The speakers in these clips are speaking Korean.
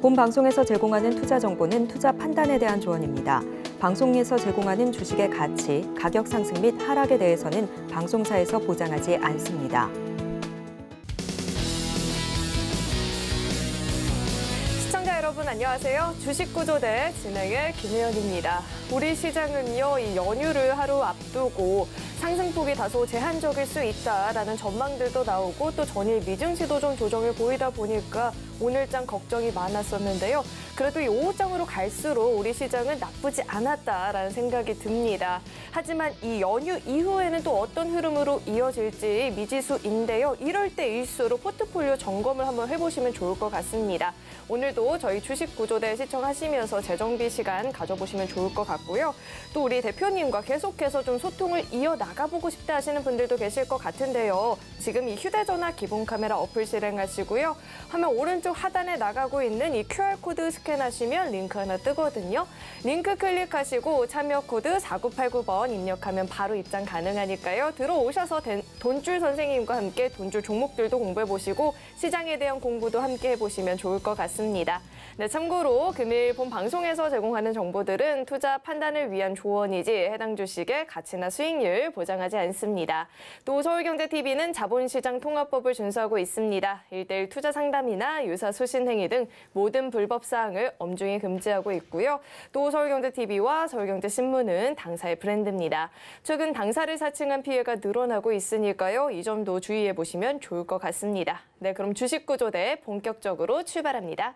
본 방송에서 제공하는 투자 정보는 투자 판단에 대한 조언입니다. 방송에서 제공하는 주식의 가치, 가격 상승 및 하락에 대해서는 방송사에서 보장하지 않습니다. 시청자 여러분 안녕하세요. 주식구조대 진행의 김혜연입니다. 우리 시장은요, 이 연휴를 하루 앞두고 상승폭이 다소 제한적일 수 있다라는 전망들도 나오고 또 전일 미증시도 좀 조정을 보이다 보니까 오늘장 걱정이 많았었는데요. 그래도 이 오후장으로 갈수록 우리 시장은 나쁘지 않았다라는 생각이 듭니다. 하지만 이 연휴 이후에는 또 어떤 흐름으로 이어질지 미지수인데요. 이럴 때일수록 포트폴리오 점검을 한번 해보시면 좋을 것 같습니다. 오늘도 저희 주식구조대 시청하시면서 재정비 시간 가져보시면 좋을 것 같고요. 또 우리 대표님과 계속해서 좀 소통을 이어나가보고 싶다 하시는 분들도 계실 것 같은데요. 지금 이 휴대전화 기본 카메라 어플 실행하시고요. 화면 오른쪽 하단에 나가고 있는 이 QR코드 스캔하시면 링크 하나 뜨거든요. 링크 클릭하시고 참여 코드 4989번 입력하면 바로 입장 가능하니까요. 들어오셔서 돈줄 선생님과 함께 돈줄 종목들도 공부해보시고 시장에 대한 공부도 함께 해보시면 좋을 것 같습니다. 네, 참고로 금일 본 방송에서 제공하는 정보들은 투자 판단을 위한 조언이지 해당 주식의 가치나 수익률 보장하지 않습니다. 또 서울경제TV는 자본시장 통합법을 준수하고 있습니다. 1:1 투자 상담이나 유사 수신 행위 등 모든 불법 사항을 엄중히 금지하고 있고요. 또 서울경제TV와 서울경제신문은 당사의 브랜드입니다. 최근 당사를 사칭한 피해가 늘어나고 있으니까요. 이 점도 주의해 보시면 좋을 것 같습니다. 네, 그럼 주식구조대 본격적으로 출발합니다.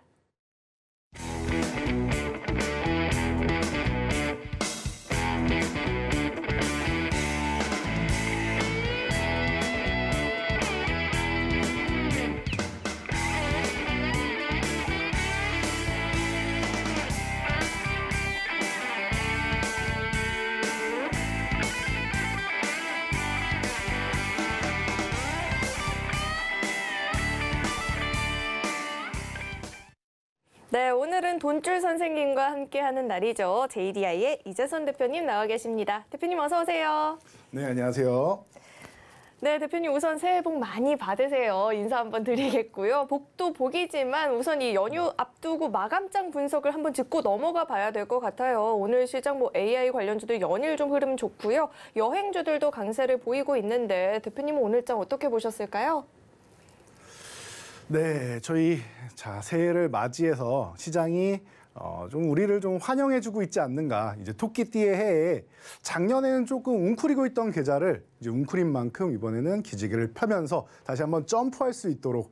네, 오늘은 돈줄 선생님과 함께하는 날이죠. JDI의 이재선 대표님 나와 계십니다. 대표님 어서 오세요. 네, 안녕하세요. 네, 대표님 우선 새해 복 많이 받으세요. 인사 한번 드리겠고요. 복도 복이지만 우선 이 연휴 앞두고 마감장 분석을 한번 짚고 넘어가 봐야 될 것 같아요. 오늘 시장 AI 관련주도 연일 좀 흐름 좋고요. 여행주들도 강세를 보이고 있는데 대표님은 오늘장 어떻게 보셨을까요? 네, 저희 새해를 맞이해서 시장이 좀 우리를 좀 환영해주고 있지 않는가. 이제 토끼띠의 해에 작년에는 조금 웅크리고 있던 계좌를 이제 웅크린 만큼 이번에는 기지개를 펴면서 다시 한번 점프할 수 있도록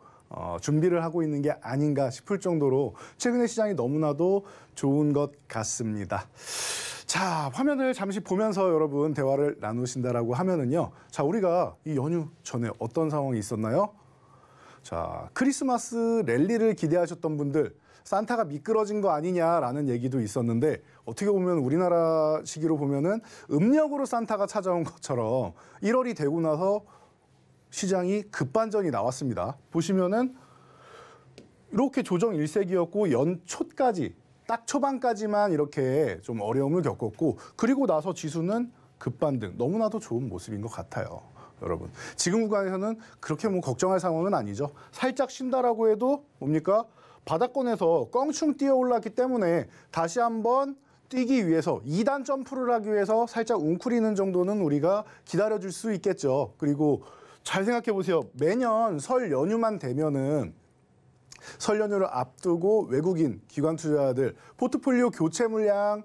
준비를 하고 있는 게 아닌가 싶을 정도로 최근에 시장이 너무나도 좋은 것 같습니다. 자, 화면을 잠시 보면서 여러분 대화를 나누신다라고 하면은요. 자, 우리가 이 연휴 전에 어떤 상황이 있었나요? 자, 크리스마스 랠리를 기대하셨던 분들, 산타가 미끄러진 거 아니냐라는 얘기도 있었는데 어떻게 보면 우리나라 시기로 보면은 음력으로 산타가 찾아온 것처럼 1월이 되고 나서 시장이 급반전이 나왔습니다. 보시면은 이렇게 조정 일색이었고 연초까지 딱 초반까지만 이렇게 좀 어려움을 겪었고 그리고 나서 지수는 급반등, 너무나도 좋은 모습인 것 같아요. 여러분, 지금 구간에서는 그렇게 걱정할 상황은 아니죠. 살짝 쉰다라고 해도 뭡니까? 바닥권에서 껑충 뛰어 올랐기 때문에 다시 한번 뛰기 위해서 2단 점프를 하기 위해서 살짝 웅크리는 정도는 우리가 기다려줄 수 있겠죠. 그리고 잘 생각해 보세요. 매년 설 연휴만 되면은 설 연휴를 앞두고 외국인 기관 투자자들 포트폴리오 교체 물량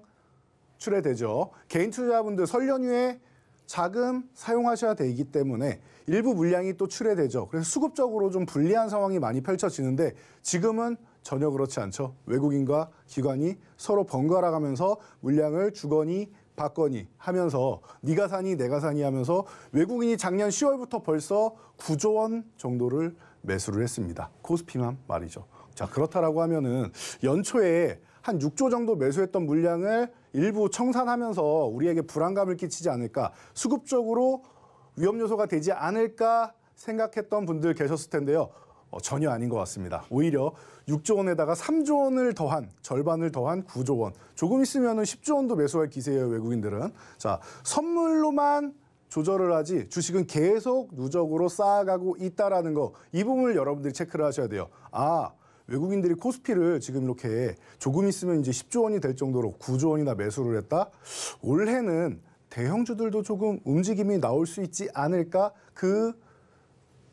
출회되죠. 개인 투자자분들 설 연휴에 자금 사용하셔야 되기 때문에 일부 물량이 또 출회되죠. 그래서 수급적으로 좀 불리한 상황이 많이 펼쳐지는데 지금은 전혀 그렇지 않죠. 외국인과 기관이 서로 번갈아 가면서 물량을 주거니 받거니 하면서 네가 사니 내가 사니 하면서 외국인이 작년 10월부터 벌써 9조 원 정도를 매수를 했습니다. 코스피만 말이죠. 자, 그렇다라고 하면은 연초에 한 6조 정도 매수했던 물량을 일부 청산하면서 우리에게 불안감을 끼치지 않을까, 수급적으로 위험 요소가 되지 않을까 생각했던 분들 계셨을 텐데요. 전혀 아닌 것 같습니다. 오히려 6조 원에다가 3조 원을 더한, 절반을 더한 9조 원. 조금 있으면 10조 원도 매수할 기세예요, 외국인들은. 자, 선물로만 조절을 하지 주식은 계속 누적으로 쌓아가고 있다라는 거, 이 부분을 여러분들이 체크를 하셔야 돼요. 아, 외국인들이 코스피를 지금 이렇게 조금 있으면 이제 10조 원이 될 정도로 9조 원이나 매수를 했다. 올해는 대형주들도 조금 움직임이 나올 수 있지 않을까? 그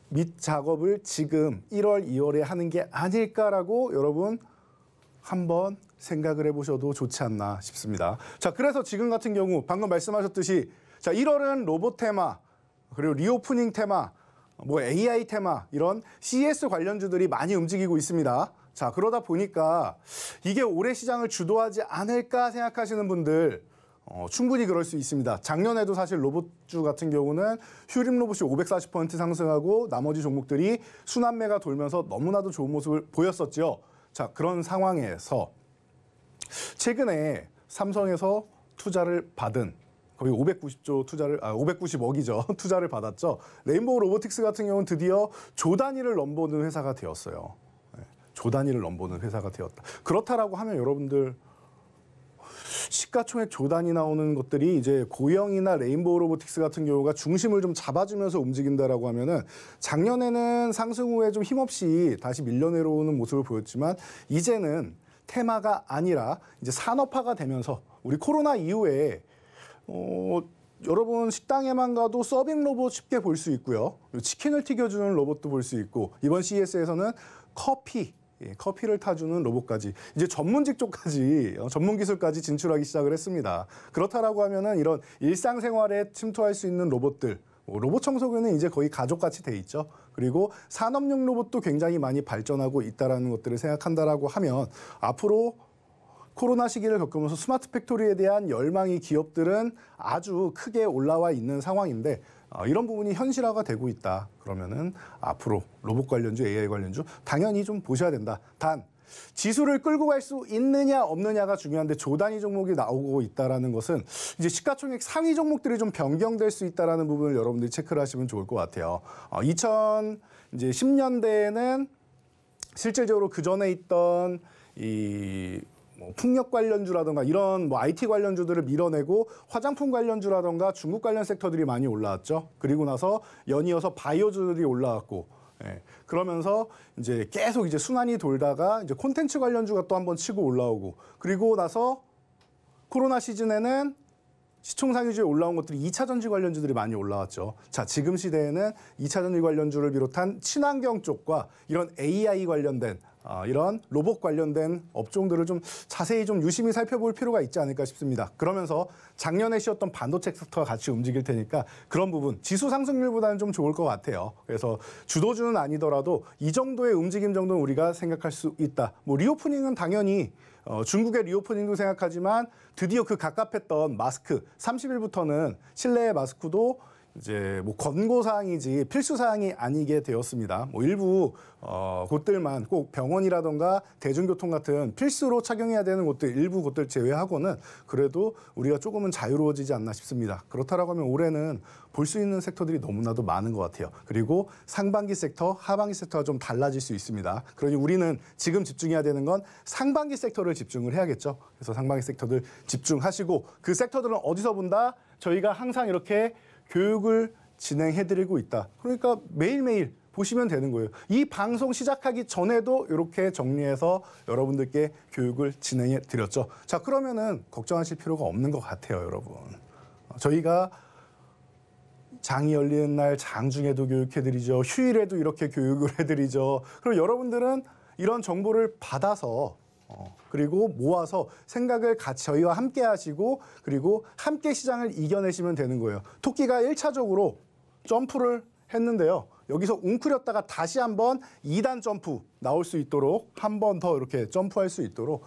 밑 작업을 지금 1월, 2월에 하는 게 아닐까라고 여러분 한번 생각을 해보셔도 좋지 않나 싶습니다. 자, 그래서 지금 같은 경우 방금 말씀하셨듯이 자, 1월은 로봇 테마, 그리고 리오프닝 테마, 뭐 AI 테마 이런 CES 관련주들이 많이 움직이고 있습니다. 자, 그러다 보니까 이게 올해 시장을 주도하지 않을까 생각하시는 분들 충분히 그럴 수 있습니다. 작년에도 사실 로봇주 같은 경우는 휴림 로봇이 540% 상승하고 나머지 종목들이 순환매가 돌면서 너무나도 좋은 모습을 보였었죠. 자, 그런 상황에서 최근에 삼성에서 투자를 받은 거의 590억이죠. 투자를 받았죠. 레인보우 로보틱스 같은 경우는 드디어 조 단위를 넘보는 회사가 되었어요. 조 단위를 넘보는 회사가 되었다. 그렇다라고 하면 여러분들 시가총액 조 단위 나오는 것들이 이제 고영이나 레인보우 로보틱스 같은 경우가 중심을 좀 잡아주면서 움직인다라고 하면은 작년에는 상승 후에 좀 힘없이 다시 밀려 내려오는 모습을 보였지만 이제는 테마가 아니라 이제 산업화가 되면서 우리 코로나 이후에 여러분 식당에만 가도 서빙 로봇 쉽게 볼 수 있고요. 치킨을 튀겨주는 로봇도 볼 수 있고 이번 CES에서는 커피를 타주는 로봇까지 이제 전문직 쪽까지 전문 기술까지 진출하기 시작을 했습니다. 그렇다라고 하면은 이런 일상생활에 침투할 수 있는 로봇들, 로봇 청소기는 이제 거의 가족같이 돼 있죠. 그리고 산업용 로봇도 굉장히 많이 발전하고 있다라는 것들을 생각한다라고 하면 앞으로 코로나 시기를 겪으면서 스마트 팩토리에 대한 열망이 기업들은 아주 크게 올라와 있는 상황인데 이런 부분이 현실화가 되고 있다. 그러면은 앞으로 로봇 관련주, AI 관련주 당연히 좀 보셔야 된다. 단 지수를 끌고 갈 수 있느냐 없느냐가 중요한데 조 단위 종목이 나오고 있다라는 것은 이제 시가총액 상위 종목들이 좀 변경될 수 있다라는 부분을 여러분들이 체크를 하시면 좋을 것 같아요. 2010년대에는 실질적으로 그 전에 있던 뭐 풍력 관련주라든가 이런 뭐 IT 관련주들을 밀어내고 화장품 관련주라든가 중국 관련 섹터들이 많이 올라왔죠. 그리고 나서 연이어서 바이오주들이 올라왔고, 그러면서 이제 계속 이제 순환이 돌다가 이제 콘텐츠 관련주가 또 한번 치고 올라오고, 그리고 나서 코로나 시즌에는 시총상위주에 올라온 것들이 2차 전지 관련주들이 많이 올라왔죠. 자, 지금 시대에는 2차 전지 관련주를 비롯한 친환경 쪽과 이런 AI 관련된 이런 로봇 관련된 업종들을 좀 자세히 좀 유심히 살펴볼 필요가 있지 않을까 싶습니다. 그러면서 작년에 쉬었던 반도체 섹터가 같이 움직일 테니까 그런 부분 지수 상승률보다는 좀 좋을 것 같아요. 그래서 주도주는 아니더라도 이 정도의 움직임 정도는 우리가 생각할 수 있다. 뭐 리오프닝은 당연히 중국의 리오프닝도 생각하지만 드디어 그 갑갑했던 마스크 30일부터는 실내 마스크도 이제 뭐 권고사항이지 필수사항이 아니게 되었습니다. 뭐 일부 곳들만 꼭 병원이라던가 대중교통 같은 필수로 착용해야 되는 곳들 일부 곳들 제외하고는 그래도 우리가 조금은 자유로워지지 않나 싶습니다. 그렇다라고 하면 올해는 볼 수 있는 섹터들이 너무나도 많은 것 같아요. 그리고 상반기 섹터, 하반기 섹터가 좀 달라질 수 있습니다. 그러니 우리는 지금 집중해야 되는 건 상반기 섹터를 집중을 해야겠죠. 그래서 상반기 섹터들 집중하시고 그 섹터들은 어디서 본다? 저희가 항상 이렇게 교육을 진행해드리고 있다. 그러니까 매일매일 보시면 되는 거예요. 이 방송 시작하기 전에도 이렇게 정리해서 여러분들께 교육을 진행해 드렸죠. 자, 그러면은 걱정하실 필요가 없는 것 같아요, 여러분. 저희가 장이 열리는 날 장중에도 교육해드리죠. 휴일에도 이렇게 교육을 해드리죠. 그리고 여러분들은 이런 정보를 받아서 그리고 모아서 생각을 같이 저희와 함께 하시고 그리고 함께 시장을 이겨내시면 되는 거예요. 토끼가 1차적으로 점프를 했는데요. 여기서 웅크렸다가 다시 한번 2단 점프 나올 수 있도록 한 번 더 이렇게 점프할 수 있도록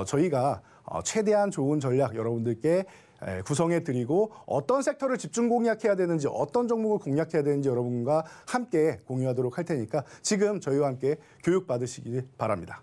저희가 최대한 좋은 전략 여러분들께 구성해 드리고 어떤 섹터를 집중 공략해야 되는지 어떤 종목을 공략해야 되는지 여러분과 함께 공유하도록 할 테니까 지금 저희와 함께 교육 받으시길 바랍니다.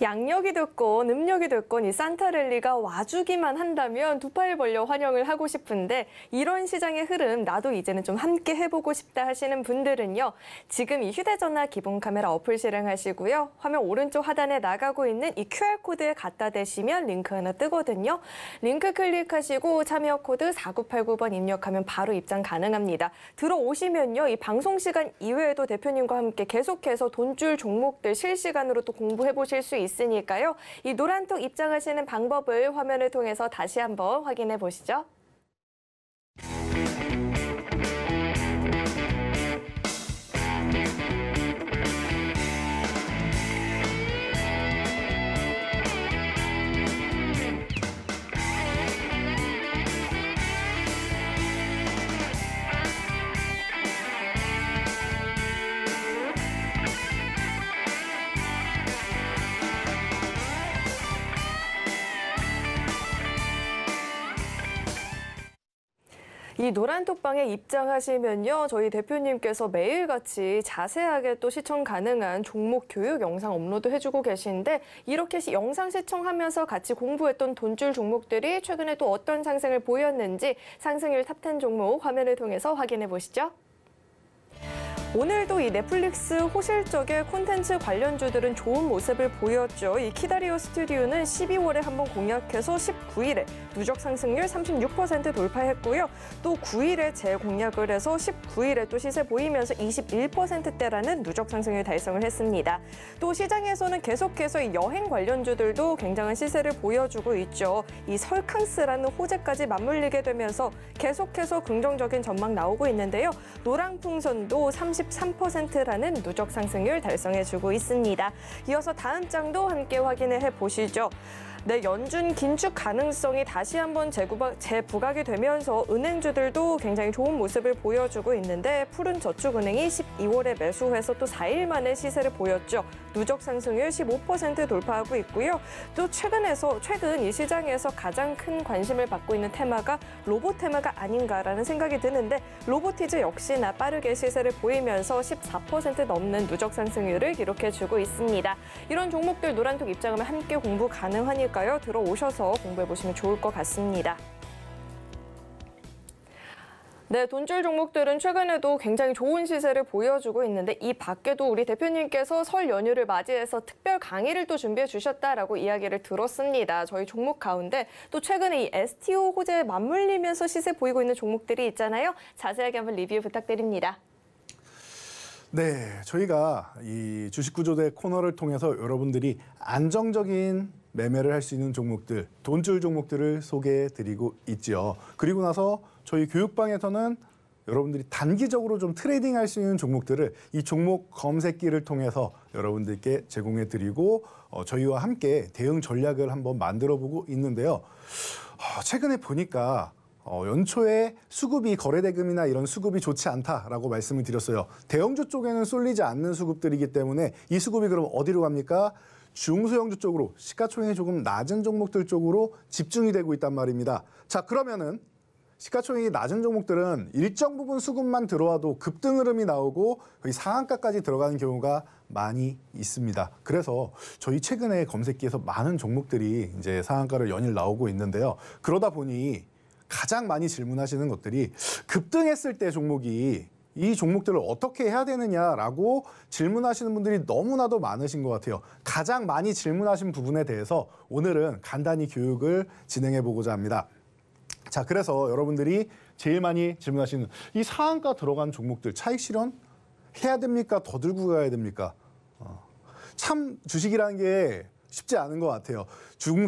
양력이 됐건 음력이 됐건 이 산타랠리가 와주기만 한다면 두 팔 벌려 환영을 하고 싶은데 이런 시장의 흐름 나도 이제는 좀 함께 해보고 싶다 하시는 분들은요. 지금 이 휴대전화 기본 카메라 어플 실행하시고요. 화면 오른쪽 하단에 나가고 있는 이 QR코드에 갖다 대시면 링크 하나 뜨거든요. 링크 클릭하시고 참여 코드 4989번 입력하면 바로 입장 가능합니다. 들어오시면요. 이 방송 시간 이외에도 대표님과 함께 계속해서 돈줄 종목들 실시간으로 또 공부해보실 수 있으니까요. 이 노란톡 입장하시는 방법을 화면을 통해서 다시 한번 확인해 보시죠. 이 노란톡방에 입장하시면요. 저희 대표님께서 매일같이 자세하게 또 시청 가능한 종목 교육 영상 업로드 해주고 계신데 이렇게 영상 시청하면서 같이 공부했던 돈줄 종목들이 최근에 또 어떤 상승을 보였는지 상승률 탑10 종목 화면을 통해서 확인해 보시죠. 오늘도 이 넷플릭스 호실적의 콘텐츠 관련주들은 좋은 모습을 보였죠. 이 키다리오 스튜디오는 12월에 한번 공략해서 19일에 누적 상승률 36% 돌파했고요. 또 9일에 재공략을 해서 19일에 또 시세 보이면서 21%대라는 누적 상승률 달성을 했습니다. 또 시장에서는 계속해서 이 여행 관련주들도 굉장한 시세를 보여주고 있죠. 이 설캉스라는 호재까지 맞물리게 되면서 계속해서 긍정적인 전망 나오고 있는데요. 노랑풍선도 33%라는 누적 상승률 달성해주고 있습니다. 이어서 다음 장도 함께 확인을 해보시죠. 네, 연준 긴축 가능성이 다시 한번 재부각이 되면서 은행주들도 굉장히 좋은 모습을 보여주고 있는데 푸른저축은행이 12월에 매수해서 또 4일 만에 시세를 보였죠. 누적 상승률 15% 돌파하고 있고요. 또 최근 이 시장에서 가장 큰 관심을 받고 있는 테마가 로봇 테마가 아닌가라는 생각이 드는데 로보티즈 역시나 빠르게 시세를 보이면서 14% 넘는 누적 상승률을 기록해주고 있습니다. 이런 종목들 노란톡 입장하면 함께 공부 가능하니까 들어오셔서 공부해보시면 좋을 것 같습니다. 네, 돈줄 종목들은 최근에도 굉장히 좋은 시세를 보여주고 있는데 이 밖에도 우리 대표님께서 설 연휴를 맞이해서 특별 강의를 또 준비해 주셨다라고 이야기를 들었습니다. 저희 종목 가운데 또 최근에 이 STO 호재에 맞물리면서 시세 보이고 있는 종목들이 있잖아요. 자세하게 한번 리뷰 부탁드립니다. 네, 저희가 이 주식구조대 코너를 통해서 여러분들이 안정적인 매매를 할 수 있는 종목들, 돈줄 종목들을 소개해드리고 있죠. 그리고 나서 저희 교육방에서는 여러분들이 단기적으로 좀 트레이딩할 수 있는 종목들을 이 종목 검색기를 통해서 여러분들께 제공해드리고 저희와 함께 대응 전략을 한번 만들어보고 있는데요. 최근에 보니까 연초에 수급이 거래대금이나 이런 수급이 좋지 않다라고 말씀을 드렸어요. 대형주 쪽에는 쏠리지 않는 수급들이기 때문에 이 수급이 그럼 어디로 갑니까? 중소형주 쪽으로 시가총액이 조금 낮은 종목들 쪽으로 집중이 되고 있단 말입니다. 자, 그러면은 시가총액이 낮은 종목들은 일정 부분 수급만 들어와도 급등 흐름이 나오고 거의 상한가까지 들어가는 경우가 많이 있습니다. 그래서 저희 최근에 검색기에서 많은 종목들이 이제 상한가를 연일 나오고 있는데요. 그러다 보니 가장 많이 질문하시는 것들이 급등했을 때 종목이 이 종목들을 어떻게 해야 되느냐라고 질문하시는 분들이 너무나도 많으신 것 같아요. 가장 많이 질문하신 부분에 대해서 오늘은 간단히 교육을 진행해 보고자 합니다. 자, 그래서 여러분들이 제일 많이 질문하시는 이 상한가 들어간 종목들 차익 실현 해야 됩니까? 더 들고 가야 됩니까? 참 주식이라는 게 쉽지 않은 것 같아요.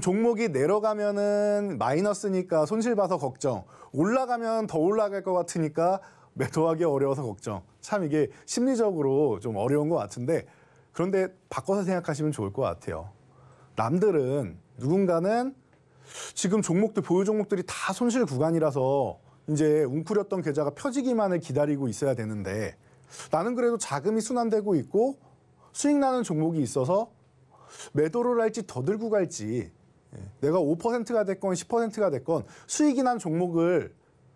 종목이 내려가면은 마이너스니까 손실 봐서 걱정, 올라가면 더 올라갈 것 같으니까 매도하기 어려워서 걱정. 참 이게 심리적으로 좀 어려운 것 같은데 그런데 바꿔서 생각하시면 좋을 것 같아요. 남들은 누군가는 지금 종목들 보유 종목들이 다 손실 구간이라서 이제 웅크렸던 계좌가 펴지기만을 기다리고 있어야 되는데 나는 그래도 자금이 순환되고 있고 수익 나는 종목이 있어서 매도를 할지 더 들고 갈지 내가 5%가 됐건 10%가 됐건 수익이 난 종목을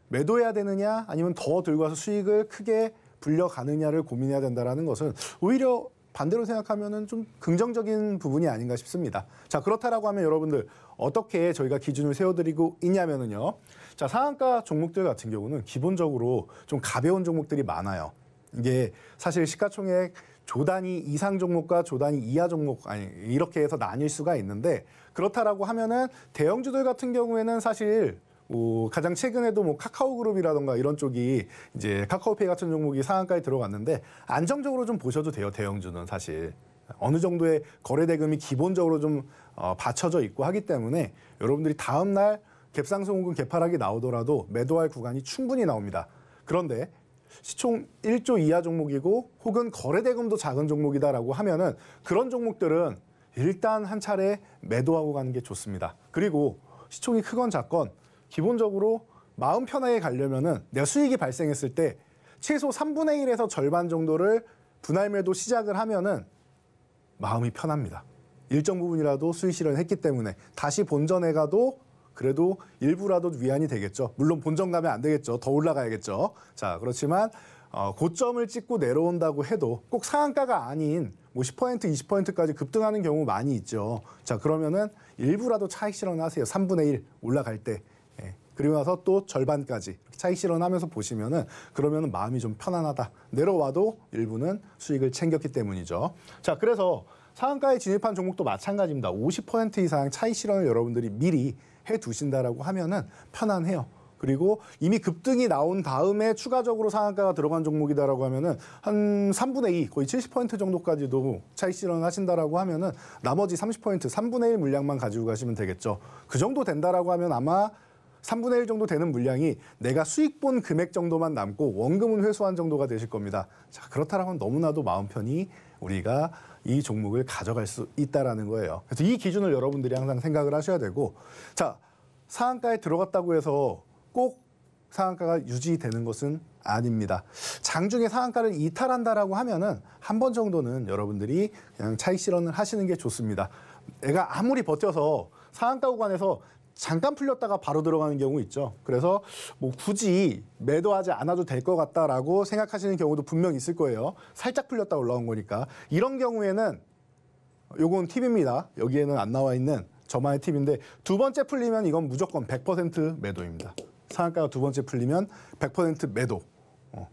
매도해야 되느냐 아니면 더 들고 와서 수익을 크게 불려가느냐를 고민해야 된다는 것은 오히려 반대로 생각하면은 좀 긍정적인 부분이 아닌가 싶습니다. 자, 그렇다라고 하면 여러분들 어떻게 저희가 기준을 세워드리고 있냐면은요. 자, 상한가 종목들 같은 경우는 기본적으로 좀 가벼운 종목들이 많아요. 이게 사실 시가총액 조 단위 이상 종목과 조 단위 이하 종목 이렇게 해서 나뉠 수가 있는데 그렇다라고 하면은 대형주들 같은 경우에는 사실 가장 최근에도 카카오그룹이라던가 이런 쪽이 이제 카카오페이 같은 종목이 상한가에 들어갔는데 안정적으로 좀 보셔도 돼요. 대형주는 사실 어느 정도의 거래 대금이 기본적으로 좀 받쳐져 있고 하기 때문에 여러분들이 다음 날 갭상승 혹은 개파락이 나오더라도 매도할 구간이 충분히 나옵니다. 그런데 시총 1조 이하 종목이고 혹은 거래 대금도 작은 종목이다라고 하면은 그런 종목들은 일단 한 차례 매도하고 가는 게 좋습니다. 그리고 시총이 크건 작건 기본적으로 마음 편하게 가려면은 내가 수익이 발생했을 때 최소 3분의 1에서 절반 정도를 분할 매도 시작을 하면은 마음이 편합니다. 일정 부분이라도 수익 실현했기 때문에 다시 본전에 가도 그래도 일부라도 위안이 되겠죠. 물론 본전 가면 안 되겠죠. 더 올라가야겠죠. 자, 그렇지만 고점을 찍고 내려온다고 해도 꼭 상한가가 아닌 10%, 20%까지 급등하는 경우 많이 있죠. 자, 그러면은 일부라도 차익 실현하세요. 3분의 1 올라갈 때. 그리고 나서 또 절반까지 차익 실현하면서 보시면은 그러면은 마음이 좀 편안하다. 내려와도 일부는 수익을 챙겼기 때문이죠. 자, 그래서 상한가에 진입한 종목도 마찬가지입니다. 50% 이상 차익 실현을 여러분들이 미리 해 두신다라고 하면은 편안해요. 그리고 이미 급등이 나온 다음에 추가적으로 상한가가 들어간 종목이다라고 하면은 한 3분의 2, 거의 70% 정도까지도 차익 실현을 하신다라고 하면은 나머지 30%, 3분의 1 물량만 가지고 가시면 되겠죠. 그 정도 된다라고 하면 아마 3분의 1 정도 되는 물량이 내가 수익 본 금액 정도만 남고 원금은 회수한 정도가 되실 겁니다. 자, 그렇다라면 너무나도 마음 편히 우리가 이 종목을 가져갈 수 있다라는 거예요. 그래서 이 기준을 여러분들이 항상 생각을 하셔야 되고, 자, 상한가에 들어갔다고 해서 꼭 상한가가 유지되는 것은 아닙니다. 장중에 상한가를 이탈한다라고 하면은 한 번 정도는 여러분들이 그냥 차익 실현을 하시는 게 좋습니다. 내가 아무리 버텨서 상한가 구간에서 잠깐 풀렸다가 바로 들어가는 경우 있죠. 그래서 굳이 매도하지 않아도 될 것 같다라고 생각하시는 경우도 분명 있을 거예요. 살짝 풀렸다 올라온 거니까. 이런 경우에는 요건 팁입니다. 여기에는 안 나와 있는 저만의 팁인데 두 번째 풀리면 이건 무조건 100% 매도입니다. 상한가가 두 번째 풀리면 100% 매도.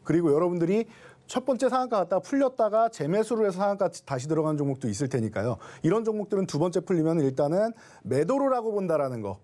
그리고 여러분들이 첫 번째 상한가 갔다가 풀렸다가 재매수를 해서 상한가 다시 들어가는 종목도 있을 테니까요. 이런 종목들은 두 번째 풀리면 일단은 매도를 하고 본다라는 거.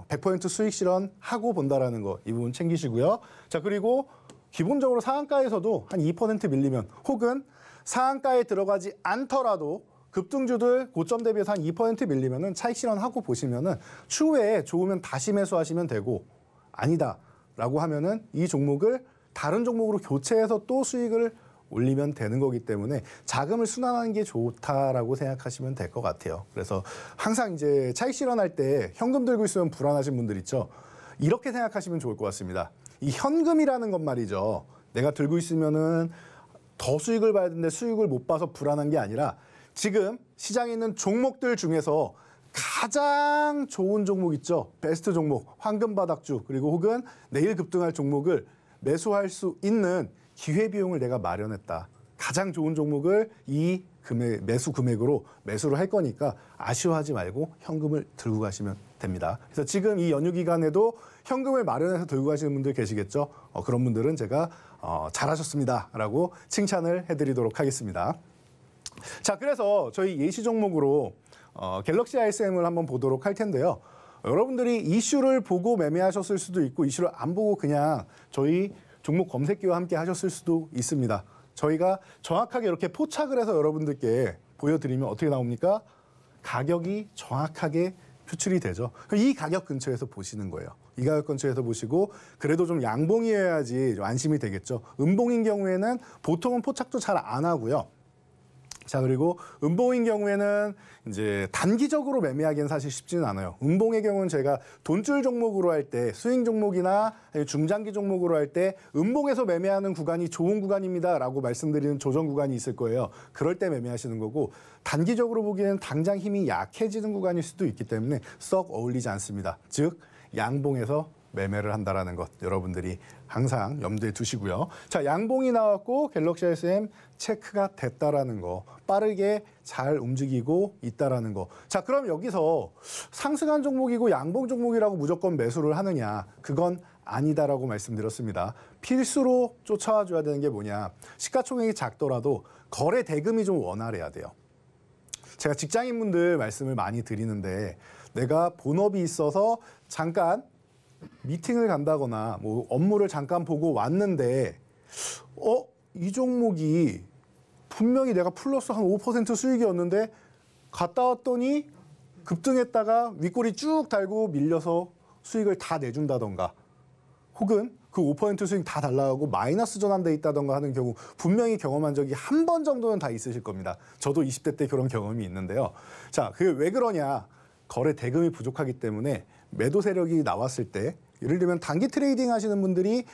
100% 수익 실현하고 본다라는 거. 이 부분 챙기시고요. 자, 그리고 기본적으로 상한가에서도 한 2% 밀리면 혹은 상한가에 들어가지 않더라도 급등주들 고점 대비해서 한 2% 밀리면은 차익 실현하고 보시면은 추후에 좋으면 다시 매수하시면 되고 아니다라고 하면은 이 종목을 다른 종목으로 교체해서 또 수익을 올리면 되는 거기 때문에 자금을 순환하는 게 좋다라고 생각하시면 될 것 같아요. 그래서 항상 이제 차익 실현할 때 현금 들고 있으면 불안하신 분들 있죠. 이렇게 생각하시면 좋을 것 같습니다. 이 현금이라는 것 말이죠. 내가 들고 있으면은 더 수익을 봐야 되는데 수익을 못 봐서 불안한 게 아니라 지금 시장에 있는 종목들 중에서 가장 좋은 종목 있죠. 베스트 종목, 황금바닥주, 그리고 혹은 내일 급등할 종목을 매수할 수 있는 기회비용을 내가 마련했다. 가장 좋은 종목을 이 매수 금액으로 매수를 할 거니까 아쉬워하지 말고 현금을 들고 가시면 됩니다. 그래서 지금 이 연휴 기간에도 현금을 마련해서 들고 가시는 분들 계시겠죠. 그런 분들은 제가 잘하셨습니다라고 칭찬을 해드리도록 하겠습니다. 자, 그래서 저희 예시 종목으로 갤럭시 ISM을 한번 보도록 할 텐데요. 여러분들이 이슈를 보고 매매하셨을 수도 있고 이슈를 안 보고 그냥 저희 종목 검색기와 함께 하셨을 수도 있습니다. 저희가 정확하게 이렇게 포착을 해서 여러분들께 보여드리면 어떻게 나옵니까? 가격이 정확하게 표출이 되죠. 이 가격 근처에서 보시는 거예요. 이 가격 근처에서 보시고 그래도 좀 양봉이어야지 좀 안심이 되겠죠. 음봉인 경우에는 보통은 포착도 잘 안 하고요. 자, 그리고 음봉인 경우에는 이제 단기적으로 매매하기는 사실 쉽지는 않아요. 음봉의 경우는 제가 돈줄 종목으로 할 때, 스윙 종목이나 중장기 종목으로 할 때 음봉에서 매매하는 구간이 좋은 구간입니다라고 말씀드리는 조정 구간이 있을 거예요. 그럴 때 매매하시는 거고 단기적으로 보기에는 당장 힘이 약해지는 구간일 수도 있기 때문에 썩 어울리지 않습니다. 즉 양봉에서 매매를 한다라는 것 여러분들이 항상 염두에 두시고요. 자, 양봉이 나왔고 갤럭시 SM 체크가 됐다라는 거, 빠르게 잘 움직이고 있다라는 거. 자, 그럼 여기서 상승한 종목이고 양봉 종목이라고 무조건 매수를 하느냐? 그건 아니다라고 말씀드렸습니다. 필수로 쫓아와 줘야 되는 게 뭐냐? 시가총액이 작더라도 거래 대금이 좀 원활해야 돼요. 제가 직장인분들 말씀을 많이 드리는데, 내가 본업이 있어서 잠깐 미팅을 간다거나 뭐 업무를 잠깐 보고 왔는데 이 종목이 분명히 내가 플러스 한 5% 수익이었는데 갔다 왔더니 급등했다가 윗꼬리 쭉 달고 밀려서 수익을 다 내준다던가, 혹은 그 5% 수익 다 달라가고 마이너스 전환돼 있다던가 하는 경우 분명히 경험한 적이 한 번 정도는 다 있으실 겁니다. 저도 20대 때 그런 경험이 있는데요. 자, 그게 왜 그러냐? 거래 대금이 부족하기 때문에 매도 세력이 나왔을 때, 예를 들면 단기 트레이딩 하시는 분들이,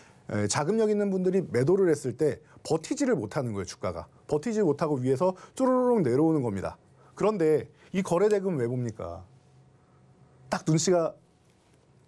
자금력 있는 분들이 매도를 했을 때 버티지를 못하는 거예요. 주가가 버티지 못하고 위에서 쭈루루룩 내려오는 겁니다. 그런데 이 거래 대금 왜 봅니까? 딱 눈치가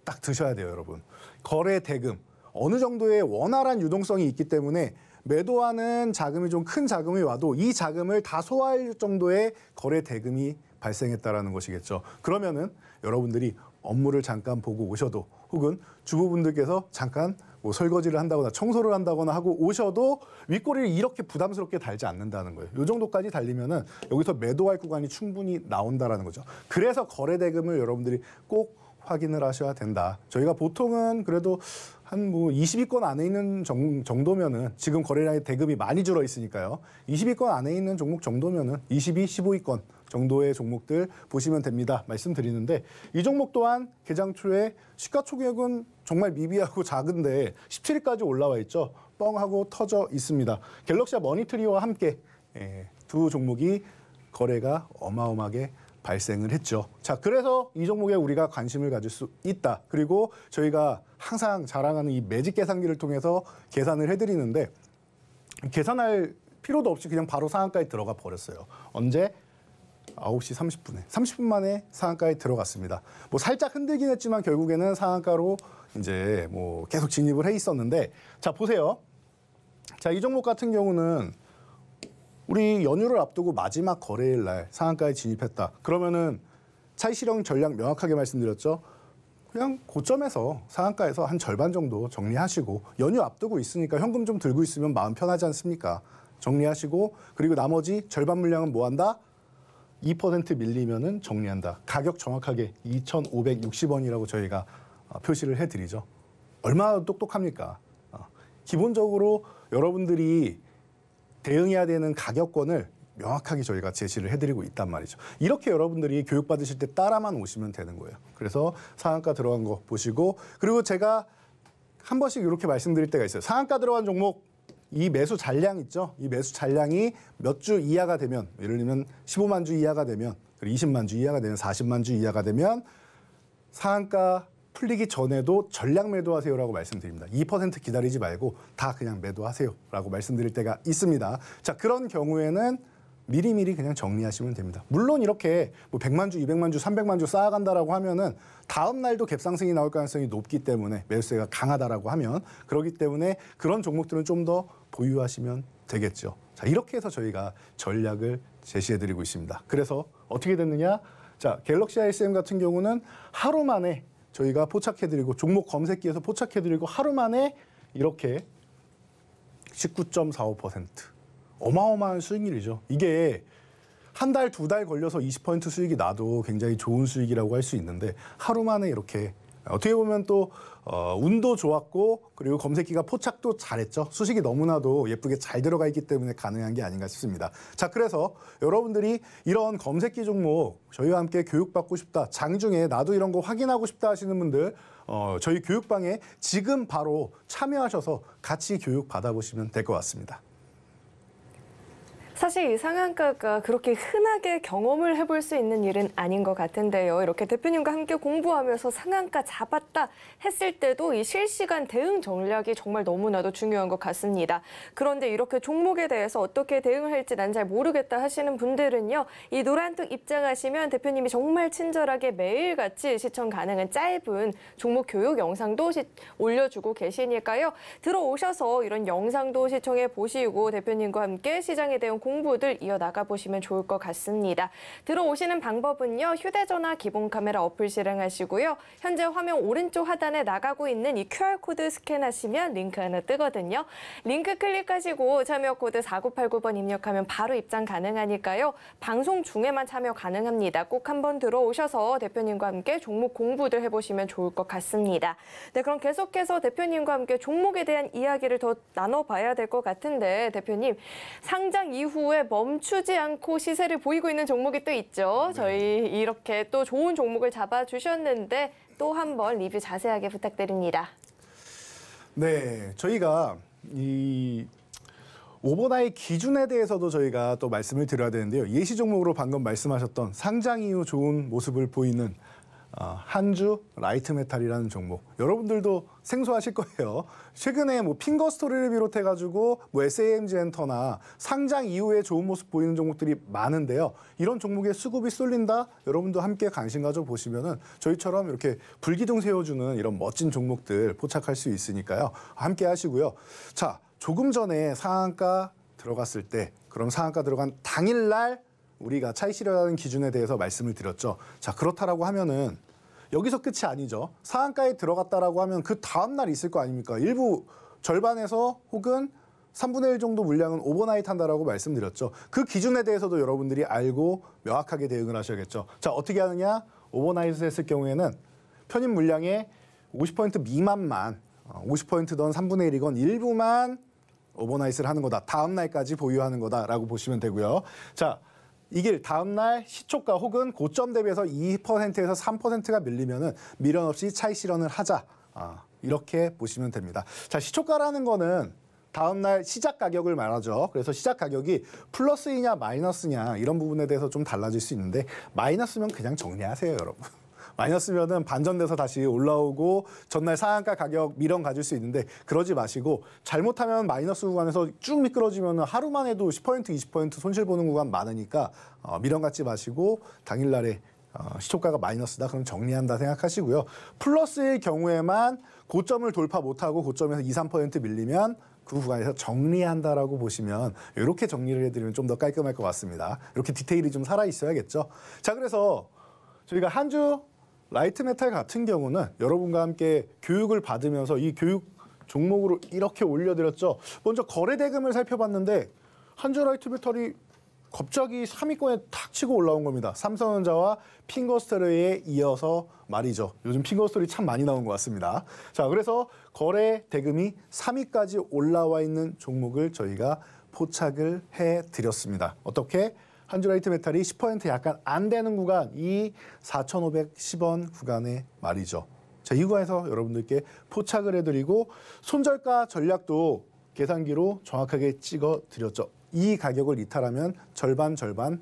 딱 드셔야 돼요, 여러분. 거래 대금 어느 정도의 원활한 유동성이 있기 때문에 매도하는 자금이 좀 큰 자금이 와도 이 자금을 다 소화할 정도의 거래 대금이 발생했다라는 것이겠죠. 그러면은 여러분들이 업무를 잠깐 보고 오셔도, 혹은 주부분들께서 잠깐 뭐 설거지를 한다거나 청소를 한다거나 하고 오셔도 윗꼬리를 이렇게 부담스럽게 달지 않는다는 거예요. 이 정도까지 달리면은 여기서 매도할 구간이 충분히 나온다라는 거죠. 그래서 거래 대금을 여러분들이 꼭 확인을 하셔야 된다. 저희가 보통은 그래도 한 뭐 20위권 안에 있는 정도면은, 지금 거래량의 대금이 많이 줄어 있으니까요. 20위권 안에 있는 종목 정도면은 22, 15위권 정도의 종목들 보시면 됩니다. 말씀드리는데, 이 종목 또한 개장 초에 시가총액은 정말 미비하고 작은데 17위까지 올라와 있죠. 뻥 하고 터져 있습니다. 갤럭시와 머니트리와 함께 두 종목이 거래가 어마어마하게 발생을 했죠. 자, 그래서 이 종목에 우리가 관심을 가질 수 있다. 그리고 저희가 항상 자랑하는 이 매직 계산기를 통해서 계산을 해드리는데, 계산할 필요도 없이 그냥 바로 상한가에 들어가 버렸어요. 언제? 9시 30분에. 30분 만에 상한가에 들어갔습니다. 뭐 살짝 흔들긴 했지만 결국에는 상한가로 이제 뭐 계속 진입을 해 있었는데, 자, 보세요. 자, 이 종목 같은 경우는 우리 연휴를 앞두고 마지막 거래일 날 상한가에 진입했다. 그러면은 차익 실현 전략 명확하게 말씀드렸죠. 그냥 고점에서 상한가에서 한 절반 정도 정리하시고, 연휴 앞두고 있으니까 현금 좀 들고 있으면 마음 편하지 않습니까? 정리하시고, 그리고 나머지 절반 물량은 뭐 한다? 2% 밀리면은 정리한다. 가격 정확하게 2,560원이라고 저희가 표시를 해드리죠. 얼마나 똑똑합니까? 기본적으로 여러분들이 대응해야 되는 가격권을 명확하게 저희가 제시를 해드리고 있단 말이죠. 이렇게 여러분들이 교육받으실 때 따라만 오시면 되는 거예요. 그래서 상한가 들어간 거 보시고, 그리고 제가 한 번씩 이렇게 말씀드릴 때가 있어요. 상한가 들어간 종목, 이 매수 잔량 있죠? 이 매수 잔량이 몇 주 이하가 되면, 예를 들면 15만 주 이하가 되면, 그리고 20만 주 이하가 되면, 40만 주 이하가 되면 상한가 풀리기 전에도 전량 매도하세요라고 말씀드립니다. 2% 기다리지 말고 다 그냥 매도하세요라고 말씀드릴 때가 있습니다. 자, 그런 경우에는 미리미리 그냥 정리하시면 됩니다. 물론 이렇게 뭐 100만 주, 200만 주, 300만 주 쌓아간다라고 하면은 다음 날도 갭상승이 나올 가능성이 높기 때문에, 매수세가 강하다라고 하면, 그렇기 때문에 그런 종목들은 좀 더 보유하시면 되겠죠. 자, 이렇게 해서 저희가 전략을 제시해드리고 있습니다. 그래서 어떻게 됐느냐? 자, 갤럭시 SM 같은 경우는 하루 만에 저희가 포착해드리고, 종목 검색기에서 포착해드리고 하루 만에 이렇게 19.45%. 어마어마한 수익률이죠. 이게 한 달, 두 달 걸려서 20% 수익이 나도 굉장히 좋은 수익이라고 할 수 있는데, 하루 만에 이렇게, 어떻게 보면 또 운도 좋았고, 그리고 검색기가 포착도 잘했죠. 수식이 너무나도 예쁘게 잘 들어가 있기 때문에 가능한 게 아닌가 싶습니다. 자, 그래서 여러분들이 이런 검색기 종목 저희와 함께 교육받고 싶다, 장중에 나도 이런 거 확인하고 싶다 하시는 분들, 저희 교육방에 지금 바로 참여하셔서 같이 교육 받아보시면 될 것 같습니다. 사실 이 상한가가 그렇게 흔하게 경험을 해볼 수 있는 일은 아닌 것 같은데요. 이렇게 대표님과 함께 공부하면서 상한가 잡았다 했을 때도 이 실시간 대응 전략이 정말 너무나도 중요한 것 같습니다. 그런데 이렇게 종목에 대해서 어떻게 대응을 할지 난 잘 모르겠다 하시는 분들은요. 이 노란톡 입장하시면 대표님이 정말 친절하게 매일같이 시청 가능한 짧은 종목 교육 영상도 올려주고 계시니까요. 들어오셔서 이런 영상도 시청해 보시고 대표님과 함께 시장에 대한 공부들 이어나가 보시면 좋을 것 같습니다. 들어오시는 방법은요. 휴대전화 기본 카메라 어플 실행하시고요. 현재 화면 오른쪽 하단에 나가고 있는 이 QR코드 스캔하시면 링크 하나 뜨거든요. 링크 클릭하시고 참여 코드 4989번 입력하면 바로 입장 가능하니까요. 방송 중에만 참여 가능합니다. 꼭 한번 들어오셔서 대표님과 함께 종목 공부들 해보시면 좋을 것 같습니다. 네, 그럼 계속해서 대표님과 함께 종목에 대한 이야기를 더 나눠봐야 될 것 같은데 대표님, 상장 이후에 멈추지 않고 시세를 보이고 있는 종목이 또 있죠. 저희 이렇게 또 좋은 종목을 잡아주셨는데 또 한번 리뷰 자세하게 부탁드립니다. 네, 저희가 이 오버나잇 기준에 대해서도 저희가 또 말씀을 드려야 되는데요. 예시 종목으로 방금 말씀하셨던 상장 이후 좋은 모습을 보이는 한주 라이트메탈이라는 종목, 여러분들도 생소하실 거예요. 최근에 뭐 핑거스토리를 비롯해가지고 뭐 SAMG엔터나 상장 이후에 좋은 모습 보이는 종목들이 많은데요. 이런 종목에 수급이 쏠린다, 여러분도 함께 관심 가져보시면은 저희처럼 이렇게 불기둥 세워주는 이런 멋진 종목들 포착할 수 있으니까요. 함께 하시고요. 자, 조금 전에 상한가 들어갔을 때, 그럼 상한가 들어간 당일날 우리가 차익 실현하는 기준에 대해서 말씀을 드렸죠. 자, 그렇다라고 하면은 여기서 끝이 아니죠. 상한가에 들어갔다라고 하면 그 다음 날 있을 거 아닙니까? 일부 절반에서 혹은 3분의 1 정도 물량은 오버나잇 한다라고 말씀드렸죠. 그 기준에 대해서도 여러분들이 알고 명확하게 대응을 하셔야겠죠. 자, 어떻게 하느냐? 오버나잇을 했을 경우에는 편입 물량의 50% 미만만, 50%던 3분의 1이건 일부만 오버나잇을 하는 거다. 다음 날까지 보유하는 거다라고 보시면 되고요. 자, 이길 다음 날 시초가 혹은 고점 대비해서 2%에서 3%가 밀리면은 미련 없이 차익 실현을 하자. 이렇게 보시면 됩니다. 자, 시초가라는 거는 다음 날 시작 가격을 말하죠. 그래서 시작 가격이 플러스이냐 마이너스냐 이런 부분에 대해서 좀 달라질 수 있는데, 마이너스면 그냥 정리하세요, 여러분. 마이너스면은 반전돼서 다시 올라오고 전날 상한가 가격 미련 가질 수 있는데, 그러지 마시고 잘못하면 마이너스 구간에서 쭉 미끄러지면 하루만 해도 10% 20% 손실 보는 구간 많으니까 미련 갖지 마시고 당일날에 시초가가 마이너스다 그럼 정리한다 생각하시고요. 플러스일 경우에만 고점을 돌파 못하고 고점에서 2, 3% 밀리면 그 구간에서 정리한다라고 보시면, 이렇게 정리를 해드리면 좀 더 깔끔할 것 같습니다. 이렇게 디테일이 좀 살아있어야겠죠. 자, 그래서 저희가 한주 라이트메탈 같은 경우는 여러분과 함께 교육을 받으면서 이 교육 종목으로 이렇게 올려드렸죠. 먼저 거래대금을 살펴봤는데 한주 라이트메탈이 갑자기 3위권에 탁 치고 올라온 겁니다. 삼성전자와 핑거스토리에 이어서 말이죠. 요즘 핑거스토리 참 많이 나온 것 같습니다. 자, 그래서 거래대금이 3위까지 올라와 있는 종목을 저희가 포착을 해드렸습니다. 어떻게? 한주 라이트메탈이 10% 약간 안 되는 구간, 이 4,510원 구간에 말이죠. 자, 이 구간에서 여러분들께 포착을 해드리고 손절가 전략도 계산기로 정확하게 찍어드렸죠. 이 가격을 이탈하면 절반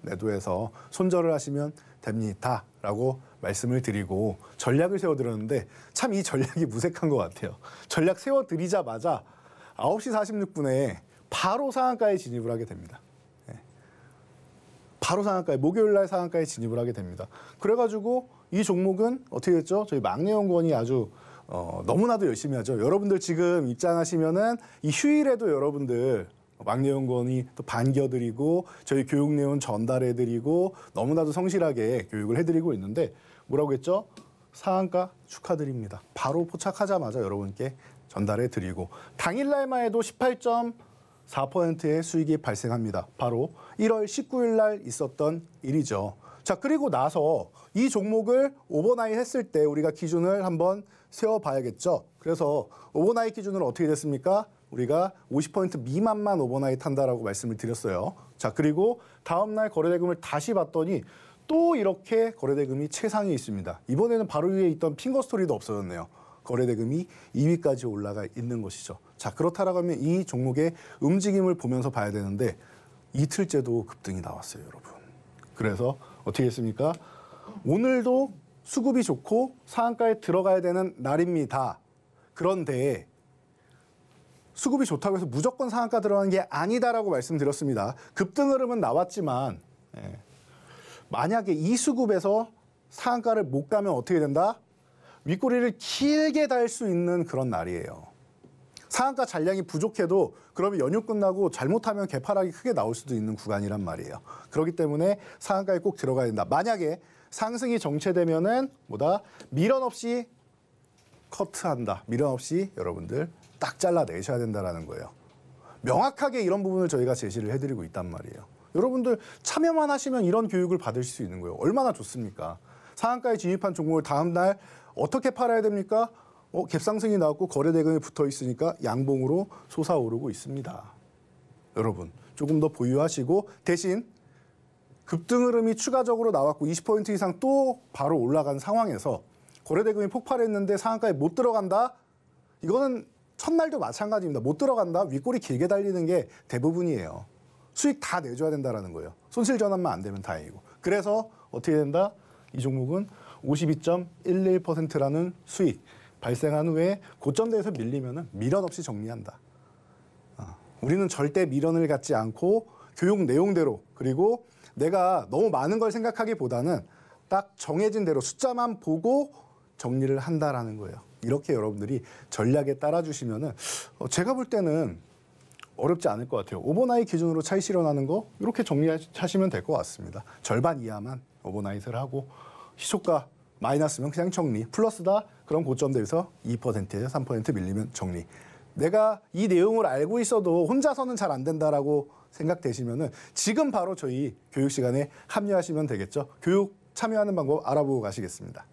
매도해서 손절을 하시면 됩니다라고 말씀을 드리고 전략을 세워드렸는데, 참 이 전략이 무색한 것 같아요. 전략 세워드리자마자 9시 46분에 바로 상한가에 진입을 하게 됩니다. 바로 상한가에, 목요일날 상한가에 진입을 하게 됩니다. 그래가지고 이 종목은 어떻게 됐죠? 저희 막내연구원이 아주 너무나도 열심히 하죠. 여러분들 지금 입장하시면은 이 휴일에도 여러분들 막내연구원이 또 반겨드리고 저희 교육 내용 전달해드리고 너무나도 성실하게 교육을 해드리고 있는데, 뭐라고 했죠? 상한가 축하드립니다. 바로 포착하자마자 여러분께 전달해드리고 당일날만 해도 18.4%의 수익이 발생합니다. 바로 1월 19일 날 있었던 일이죠. 자, 그리고 나서 이 종목을 오버나잇 했을 때 우리가 기준을 한번 세워봐야겠죠. 그래서 오버나잇 기준은 어떻게 됐습니까? 우리가 50% 미만만 오버나잇 한다라고 말씀을 드렸어요. 자, 그리고 다음날 거래대금을 다시 봤더니 또 이렇게 거래대금이 최상에 있습니다. 이번에는 바로 위에 있던 핑거스토리도 없어졌네요. 거래대금이 2위까지 올라가 있는 것이죠. 자, 그렇다라고 하면 이 종목의 움직임을 보면서 봐야 되는데, 이틀째도 급등이 나왔어요, 여러분. 그래서 어떻게 했습니까? 오늘도 수급이 좋고 상한가에 들어가야 되는 날입니다. 그런데 수급이 좋다고 해서 무조건 상한가 들어가는 게 아니다라고 말씀드렸습니다. 급등 흐름은 나왔지만 만약에 이 수급에서 상한가를 못 가면 어떻게 된다? 윗꼬리를 길게 달 수 있는 그런 날이에요. 상한가 잔량이 부족해도 그러면 연휴 끝나고 잘못하면 개파락이 크게 나올 수도 있는 구간이란 말이에요. 그렇기 때문에 상한가에 꼭 들어가야 된다. 만약에 상승이 정체되면은 뭐다? 미련 없이 커트한다. 미련 없이 여러분들 딱 잘라내셔야 된다는 거예요. 명확하게 이런 부분을 저희가 제시를 해드리고 있단 말이에요. 여러분들 참여만 하시면 이런 교육을 받을 수 있는 거예요. 얼마나 좋습니까? 상한가에 진입한 종목을 다음 날 어떻게 팔아야 됩니까? 갭상승이 나왔고 거래 대금이 붙어 있으니까 양봉으로 솟아오르고 있습니다. 여러분 조금 더 보유하시고 대신 급등 흐름이 추가적으로 나왔고 20% 이상 또 바로 올라간 상황에서 거래 대금이 폭발했는데 상한가에 못 들어간다? 이거는 첫날도 마찬가지입니다. 못 들어간다? 윗골이 길게 달리는 게 대부분이에요. 수익 다 내줘야 된다는 거예요. 손실 전환만 안 되면 다행이고. 그래서 어떻게 된다? 이 종목은 52.11%라는 수익 발생한 후에 고점대에서 밀리면 미련 없이 정리한다. 우리는 절대 미련을 갖지 않고 교육 내용대로 그리고 내가 너무 많은 걸 생각하기보다는 딱 정해진 대로 숫자만 보고 정리를 한다라는 거예요. 이렇게 여러분들이 전략에 따라주시면은 제가 볼 때는 어렵지 않을 것 같아요. 오버나잇 기준으로 차익 실현하는 거 이렇게 정리하시면 될 것 같습니다. 절반 이하만 오버나잇을 하고 시초가 마이너스면 그냥 정리, 플러스다 그럼 고점대에서 2%에서 3% 밀리면 정리. 내가 이 내용을 알고 있어도 혼자서는 잘 안 된다라고 생각되시면은 지금 바로 저희 교육 시간에 합류하시면 되겠죠. 교육 참여하는 방법 알아보고 가시겠습니다.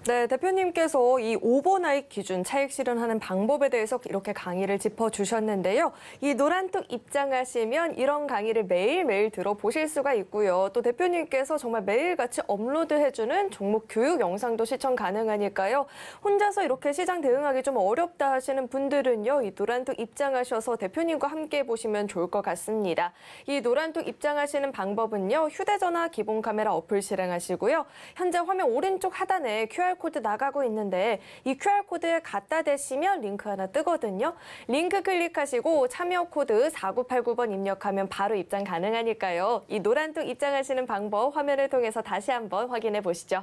네, 대표님께서 이 오버나잇 기준 차익 실현하는 방법에 대해서 이렇게 강의를 짚어주셨는데요. 이 노란톡 입장하시면 이런 강의를 매일매일 들어보실 수가 있고요. 또 대표님께서 정말 매일같이 업로드해주는 종목 교육 영상도 시청 가능하니까요. 혼자서 이렇게 시장 대응하기 좀 어렵다 하시는 분들은요. 이 노란톡 입장하셔서 대표님과 함께 보시면 좋을 것 같습니다. 이 노란톡 입장하시는 방법은요. 휴대전화 기본 카메라 어플 실행하시고요. 현재 화면 오른쪽 하단에 QR코드 나가고 있는데 이 QR코드 갖다 대시면 링크 하나 뜨거든요. 링크 클릭하시고 참여 코드 4989번 입력하면 바로 입장 가능하니까요. 이 노란톡 입장하시는 방법 화면을 통해서 다시 한번 확인해 보시죠.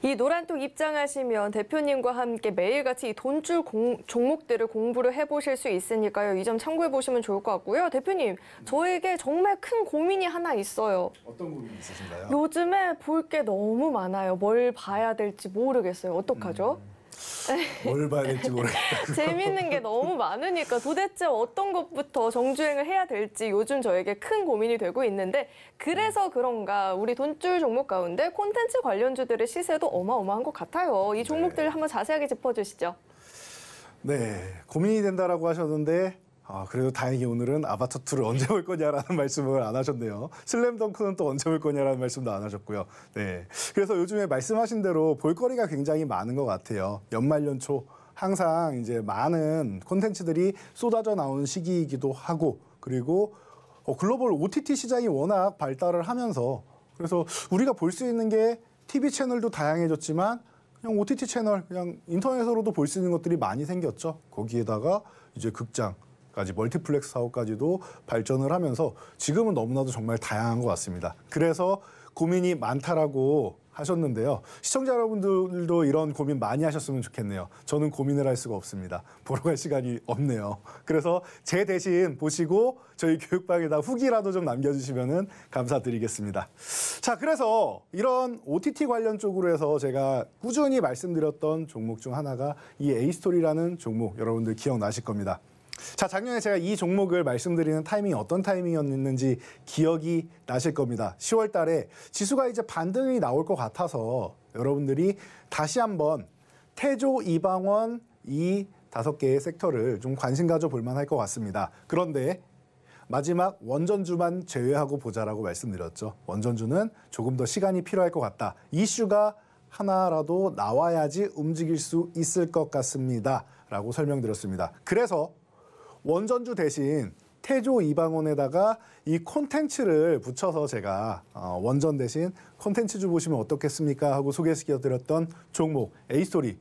이 노란톡 입장하시면 대표님과 함께 매일같이 이 돈줄 종목들을 공부를 해보실 수 있으니까요. 이 점 참고해 보시면 좋을 것 같고요. 대표님, 저에게 정말 큰 고민이 하나 있어요. 어떤 고민이 있으신가요? 요즘에 볼 게 너무 많아요. 뭘 봐야 될지 모르겠어요. 어떡하죠? 뭘 봐야 될지 모르겠다. 재밌는 게 너무 많으니까 도대체 어떤 것부터 정주행을 해야 될지 요즘 저에게 큰 고민이 되고 있는데 그래서 그런가 우리 돈줄 종목 가운데 콘텐츠 관련주들의 시세도 어마어마한 것 같아요. 이 종목들 한번 자세하게 짚어주시죠. 네, 고민이 된다라고 하셨는데 그래도 다행히 오늘은 아바타2를 언제 볼 거냐라는 말씀을 안 하셨네요. 슬램덩크는 또 언제 볼 거냐라는 말씀도 안 하셨고요. 네, 그래서 요즘에 말씀하신 대로 볼거리가 굉장히 많은 것 같아요. 연말 연초 항상 이제 많은 콘텐츠들이 쏟아져 나오는 시기이기도 하고 그리고 글로벌 OTT 시장이 워낙 발달을 하면서 그래서 우리가 볼 수 있는 게 TV 채널도 다양해졌지만 그냥 OTT 채널, 그냥 인터넷으로도 볼 수 있는 것들이 많이 생겼죠. 거기에다가 이제 극장까지 멀티플렉스 사업까지도 발전을 하면서 지금은 너무나도 정말 다양한 것 같습니다. 그래서 고민이 많다라고 하셨는데요. 시청자 여러분들도 이런 고민 많이 하셨으면 좋겠네요. 저는 고민을 할 수가 없습니다. 보러 갈 시간이 없네요. 그래서 제 대신 보시고 저희 교육방에다 후기라도 좀 남겨주시면 감사드리겠습니다. 자, 그래서 이런 OTT 관련 쪽으로 해서 제가 꾸준히 말씀드렸던 종목 중 하나가 이 A스토리라는 종목 여러분들 기억나실 겁니다. 자, 작년에 제가 이 종목을 말씀드리는 타이밍이 어떤 타이밍이었는지 기억이 나실 겁니다. 10월 달에 지수가 이제 반등이 나올 것 같아서 여러분들이 다시 한번 태조, 이방원 이 5개의 섹터를 좀 관심 가져볼 만할 것 같습니다. 그런데 마지막 원전주만 제외하고 보자라고 말씀드렸죠. 원전주는 조금 더 시간이 필요할 것 같다. 이슈가 하나라도 나와야지 움직일 수 있을 것 같습니다. 라고 설명드렸습니다. 그래서 원전주 대신 태조, 이방원에다가 이 콘텐츠를 붙여서 제가 원전 대신 콘텐츠주 보시면 어떻겠습니까? 하고 소개시켜드렸던 종목 A스토리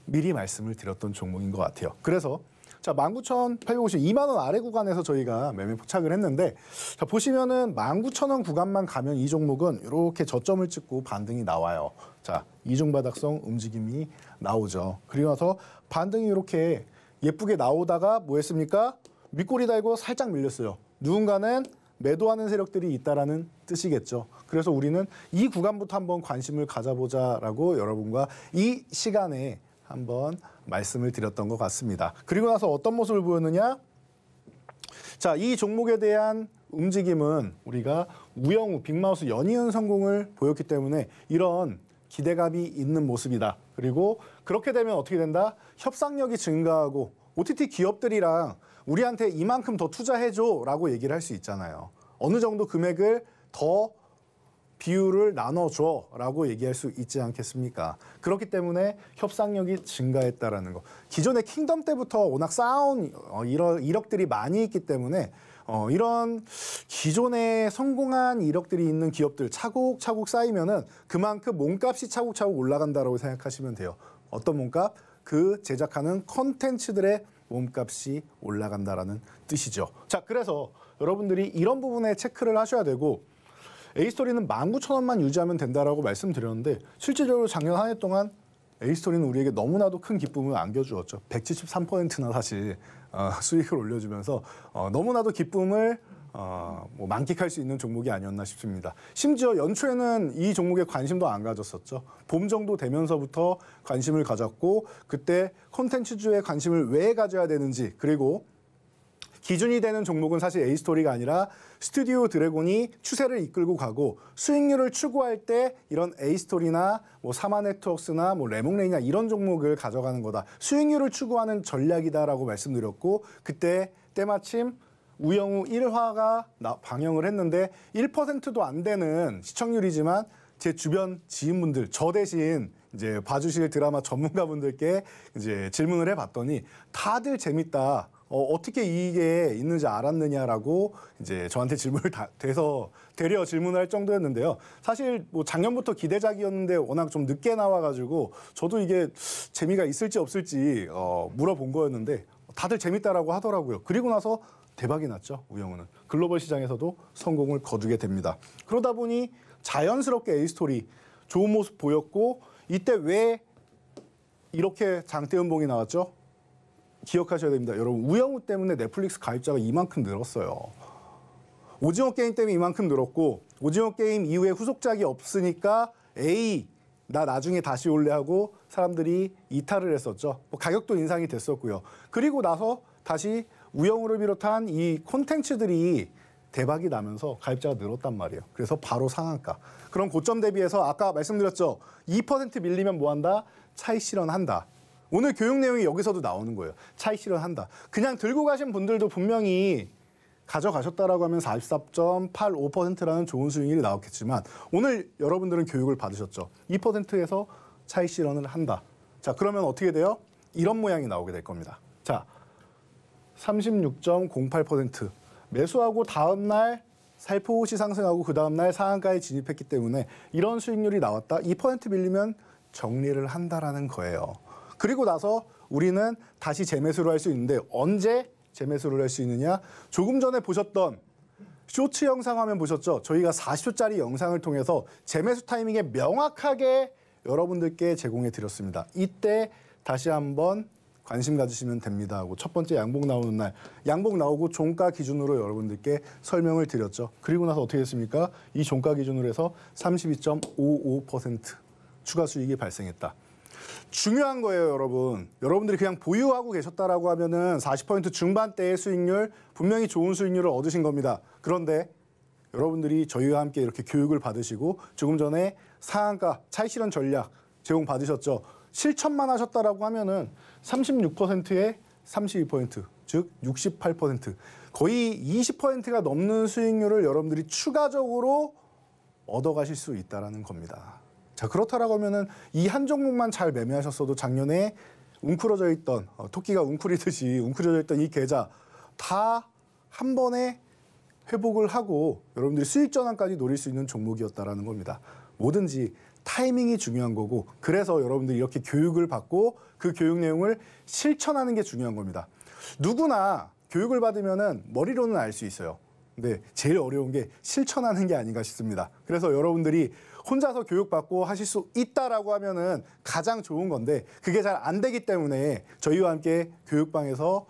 미리 말씀을 드렸던 종목인 것 같아요. 그래서 자, 19,850, 2만 원 아래 구간에서 저희가 매매 포착을 했는데 자, 보시면은 19,000원 구간만 가면 이 종목은 이렇게 저점을 찍고 반등이 나와요. 자, 이중바닥성 움직임이 나오죠. 그리고 나서 반등이 이렇게 예쁘게 나오다가 뭐 했습니까? 밑꼬리 달고 살짝 밀렸어요. 누군가는 매도하는 세력들이 있다라는 뜻이겠죠. 그래서 우리는 이 구간부터 한번 관심을 가져보자라고 여러분과 이 시간에 한번 말씀을 드렸던 것 같습니다. 그리고 나서 어떤 모습을 보였느냐? 자, 이 종목에 대한 움직임은 우리가 우영우, 빅마우스, 연이은 성공을 보였기 때문에 이런 기대감이 있는 모습이다. 그리고 그렇게 되면 어떻게 된다? 협상력이 증가하고 OTT 기업들이랑 우리한테 이만큼 더 투자해줘 라고 얘기를 할 수 있잖아요. 어느 정도 금액을 더 비율을 나눠줘 라고 얘기할 수 있지 않겠습니까? 그렇기 때문에 협상력이 증가했다라는 거. 기존의 킹덤 때부터 워낙 쌓아온 이력들이 많이 있기 때문에 이런 기존에 성공한 이력들이 있는 기업들 차곡차곡 쌓이면은 그만큼 몸값이 차곡차곡 올라간다라고 생각하시면 돼요. 어떤 몸값? 그 제작하는 컨텐츠들의 몸값이 올라간다라는 뜻이죠. 자, 그래서 여러분들이 이런 부분에 체크를 하셔야 되고 A스토리는 19,000원만 유지하면 된다라고 말씀드렸는데 실질적으로 작년 한 해 동안 A스토리는 우리에게 너무나도 큰 기쁨을 안겨주었죠. 173%나 사실 수익을 올려주면서 너무나도 기쁨을 뭐 만끽할 수 있는 종목이 아니었나 싶습니다. 심지어 연초에는 이 종목에 관심도 안 가졌었죠. 봄 정도 되면서부터 관심을 가졌고 그때 콘텐츠주에 관심을 왜 가져야 되는지 그리고 기준이 되는 종목은 사실 A스토리가 아니라 스튜디오 드래곤이 추세를 이끌고 가고 수익률을 추구할 때 이런 A스토리나 뭐 사마네트워크스나 뭐 레몽레이나 이런 종목을 가져가는 거다. 수익률을 추구하는 전략이다라고 말씀드렸고 그때 때마침 우영우 1화가 방영을 했는데 1%도 안 되는 시청률이지만 제 주변 지인분들 저 대신 이제 봐주실 드라마 전문가분들께 이제 질문을 해봤더니 다들 재밌다. 어떻게 이게 있는지 알았느냐라고 이제 저한테 질문을 되려 질문을 할 정도였는데요. 사실 뭐 작년부터 기대작이었는데 워낙 좀 늦게 나와가지고 저도 이게 재미가 있을지 없을지 물어본 거였는데 다들 재밌다라고 하더라고요. 그리고 나서 대박이 났죠. 우영우는 글로벌 시장에서도 성공을 거두게 됩니다. 그러다 보니 자연스럽게 A스토리 좋은 모습 보였고 이때 왜 이렇게 장대연봉이 나왔죠? 기억하셔야 됩니다. 여러분 우영우 때문에 넷플릭스 가입자가 이만큼 늘었어요. 오징어 게임 때문에 이만큼 늘었고 오징어 게임 이후에 후속작이 없으니까 나 나중에 다시 올래 하고 사람들이 이탈을 했었죠. 뭐 가격도 인상이 됐었고요. 그리고 나서 다시 우영우를 비롯한 이 콘텐츠들이 대박이 나면서 가입자가 늘었단 말이에요. 그래서 바로 상한가. 그럼 고점 대비해서 아까 말씀드렸죠. 2% 밀리면 뭐한다? 차익 실현한다. 오늘 교육 내용이 여기서도 나오는 거예요. 차익 실현한다. 그냥 들고 가신 분들도 분명히 가져가셨다라고 하면 44.85%라는 좋은 수익률이 나왔겠지만 오늘 여러분들은 교육을 받으셨죠. 2%에서 차익 실현을 한다. 자, 그러면 어떻게 돼요? 이런 모양이 나오게 될 겁니다. 자, 36.08% 매수하고 다음 날 살포시 상승하고 그 다음 날 상한가에 진입했기 때문에 이런 수익률이 나왔다. 2% 밀리면 정리를 한다라는 거예요. 그리고 나서 우리는 다시 재매수를 할 수 있는데 언제 재매수를 할 수 있느냐? 조금 전에 보셨던 쇼츠 영상 화면 보셨죠? 저희가 40초짜리 영상을 통해서 재매수 타이밍에 명확하게 여러분들께 제공해 드렸습니다. 이때 다시 한번 관심 가지시면 됩니다 하고 첫 번째 양봉 나오는 날 양봉 나오고 종가 기준으로 여러분들께 설명을 드렸죠. 그리고 나서 어떻게 됐습니까? 이 종가 기준으로 해서 32.55% 추가 수익이 발생했다. 중요한 거예요, 여러분. 여러분들이 그냥 보유하고 계셨다라고 하면은 40% 중반대의 수익률, 분명히 좋은 수익률을 얻으신 겁니다. 그런데 여러분들이 저희와 함께 이렇게 교육을 받으시고 조금 전에 상한가 차익 실현 전략 제공 받으셨죠. 실천만 하셨다라고 하면은 36%에 32%, 즉 68%, 거의 20%가 넘는 수익률을 여러분들이 추가적으로 얻어가실 수 있다라는 겁니다. 자, 그렇다라고 하면은 이 한 종목만 잘 매매하셨어도 작년에 웅크러져 있던 토끼가 웅크리듯이 웅크려져 있던 이 계좌 다 한 번에 회복을 하고 여러분들이 수익 전환까지 노릴 수 있는 종목이었다라는 겁니다. 뭐든지 타이밍이 중요한 거고, 그래서 여러분들이 이렇게 교육을 받고 그 교육 내용을 실천하는 게 중요한 겁니다. 누구나 교육을 받으면은 머리로는 알 수 있어요. 근데 제일 어려운 게 실천하는 게 아닌가 싶습니다. 그래서 여러분들이 혼자서 교육받고 하실 수 있다라고 하면은 가장 좋은 건데, 그게 잘 안 되기 때문에 저희와 함께 교육방에서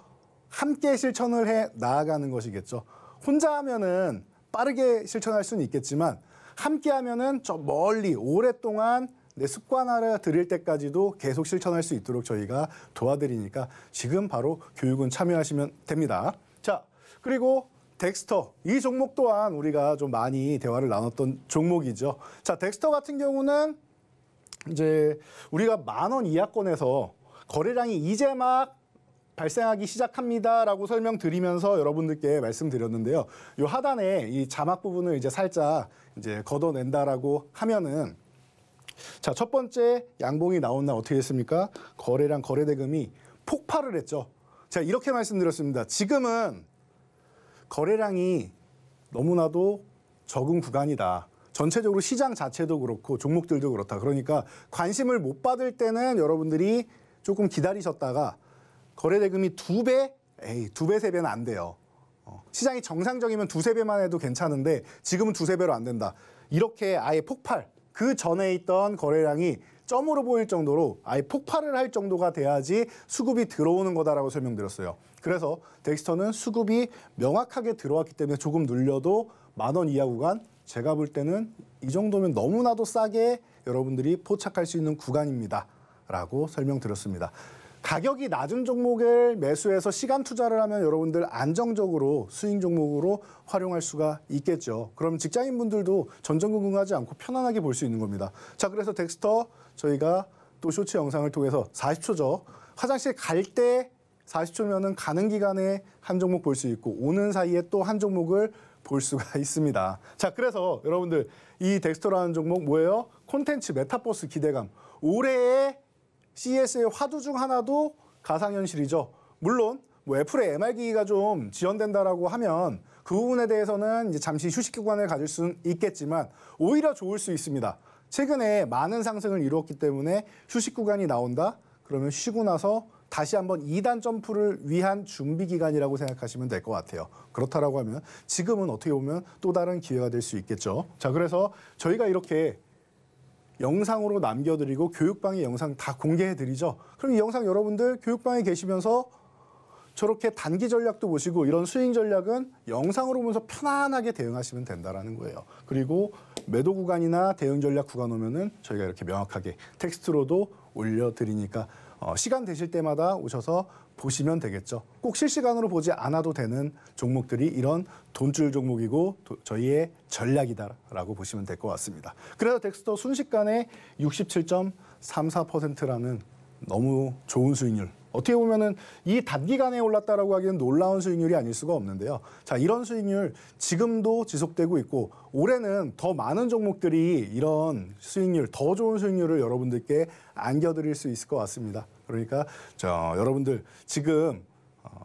함께 실천을 해 나아가는 것이겠죠. 혼자 하면은 빠르게 실천할 수는 있겠지만 함께 하면은 저 멀리 오랫동안 내 습관화를 들일 때까지도 계속 실천할 수 있도록 저희가 도와드리니까 지금 바로 교육은 참여하시면 됩니다. 자, 그리고 덱스터, 이 종목 또한 우리가 좀 많이 대화를 나눴던 종목이죠. 자, 덱스터 같은 경우는 이제 우리가 10,000원 이하권에서 거래량이 이제 막 발생하기 시작합니다라고 설명드리면서 여러분들께 말씀드렸는데요. 이 하단에 이 자막 부분을 이제 살짝 이제 걷어낸다라고 하면은, 자, 첫 번째 양봉이 나온 날 어떻게 됐습니까? 거래량, 거래대금이 폭발을 했죠. 제가 이렇게 말씀드렸습니다. 지금은 거래량이 너무나도 적은 구간이다. 전체적으로 시장 자체도 그렇고 종목들도 그렇다. 그러니까 관심을 못 받을 때는 여러분들이 조금 기다리셨다가 거래대금이 2배? 에이, 2배, 3배는 안 돼요. 시장이 정상적이면 2, 3배만 해도 괜찮은데 지금은 2, 3배로 안 된다. 이렇게 아예 폭발, 그 전에 있던 거래량이 점으로 보일 정도로 아예 폭발을 할 정도가 돼야지 수급이 들어오는 거다라고 설명드렸어요. 그래서 덱스터는 수급이 명확하게 들어왔기 때문에 조금 눌려도 10,000원 이하 구간, 제가 볼 때는 이 정도면 너무나도 싸게 여러분들이 포착할 수 있는 구간입니다 라고 설명드렸습니다. 가격이 낮은 종목을 매수해서 시간 투자를 하면 여러분들 안정적으로 수익 종목으로 활용할 수가 있겠죠. 그럼 직장인분들도 전전긍긍하지 않고 편안하게 볼 수 있는 겁니다. 자, 그래서 덱스터 저희가 또 쇼츠 영상을 통해서 40초죠. 화장실 갈 때 40초면은 가는 기간에 한 종목 볼 수 있고 오는 사이에 또 한 종목을 볼 수가 있습니다. 자, 그래서 여러분들 이 덱스터라는 종목 뭐예요? 콘텐츠 메타버스 기대감. 올해의 CES의 화두 중 하나도 가상현실이죠. 물론 뭐 애플의 MR 기기가 좀 지원된다라고 하면 그 부분에 대해서는 이제 잠시 휴식 구간을 가질 수는 있겠지만 오히려 좋을 수 있습니다. 최근에 많은 상승을 이루었기 때문에 휴식 구간이 나온다? 그러면 쉬고 나서 다시 한번 2단 점프를 위한 준비 기간이라고 생각하시면 될 것 같아요. 그렇다라고 하면 지금은 어떻게 보면 또 다른 기회가 될 수 있겠죠. 자, 그래서 저희가 이렇게 영상으로 남겨드리고 교육방의 영상 다 공개해드리죠. 그럼 이 영상 여러분들 교육방에 계시면서 저렇게 단기 전략도 보시고 이런 스윙 전략은 영상으로 보면서 편안하게 대응하시면 된다는 거예요. 그리고 매도 구간이나 대응 전략 구간 오면은 저희가 이렇게 명확하게 텍스트로도 올려드리니까 시간 되실 때마다 오셔서 보시면 되겠죠. 꼭 실시간으로 보지 않아도 되는 종목들이 이런 돈줄 종목이고 저희의 전략이다라고 보시면 될 것 같습니다. 그래서 덱스터 순식간에 67.34%라는 너무 좋은 수익률. 어떻게 보면은 이 단기간에 올랐다라고 하기엔 놀라운 수익률이 아닐 수가 없는데요. 자, 이런 수익률 지금도 지속되고 있고 올해는 더 많은 종목들이 이런 수익률, 더 좋은 수익률을 여러분들께 안겨드릴 수 있을 것 같습니다. 그러니까 여러분들 지금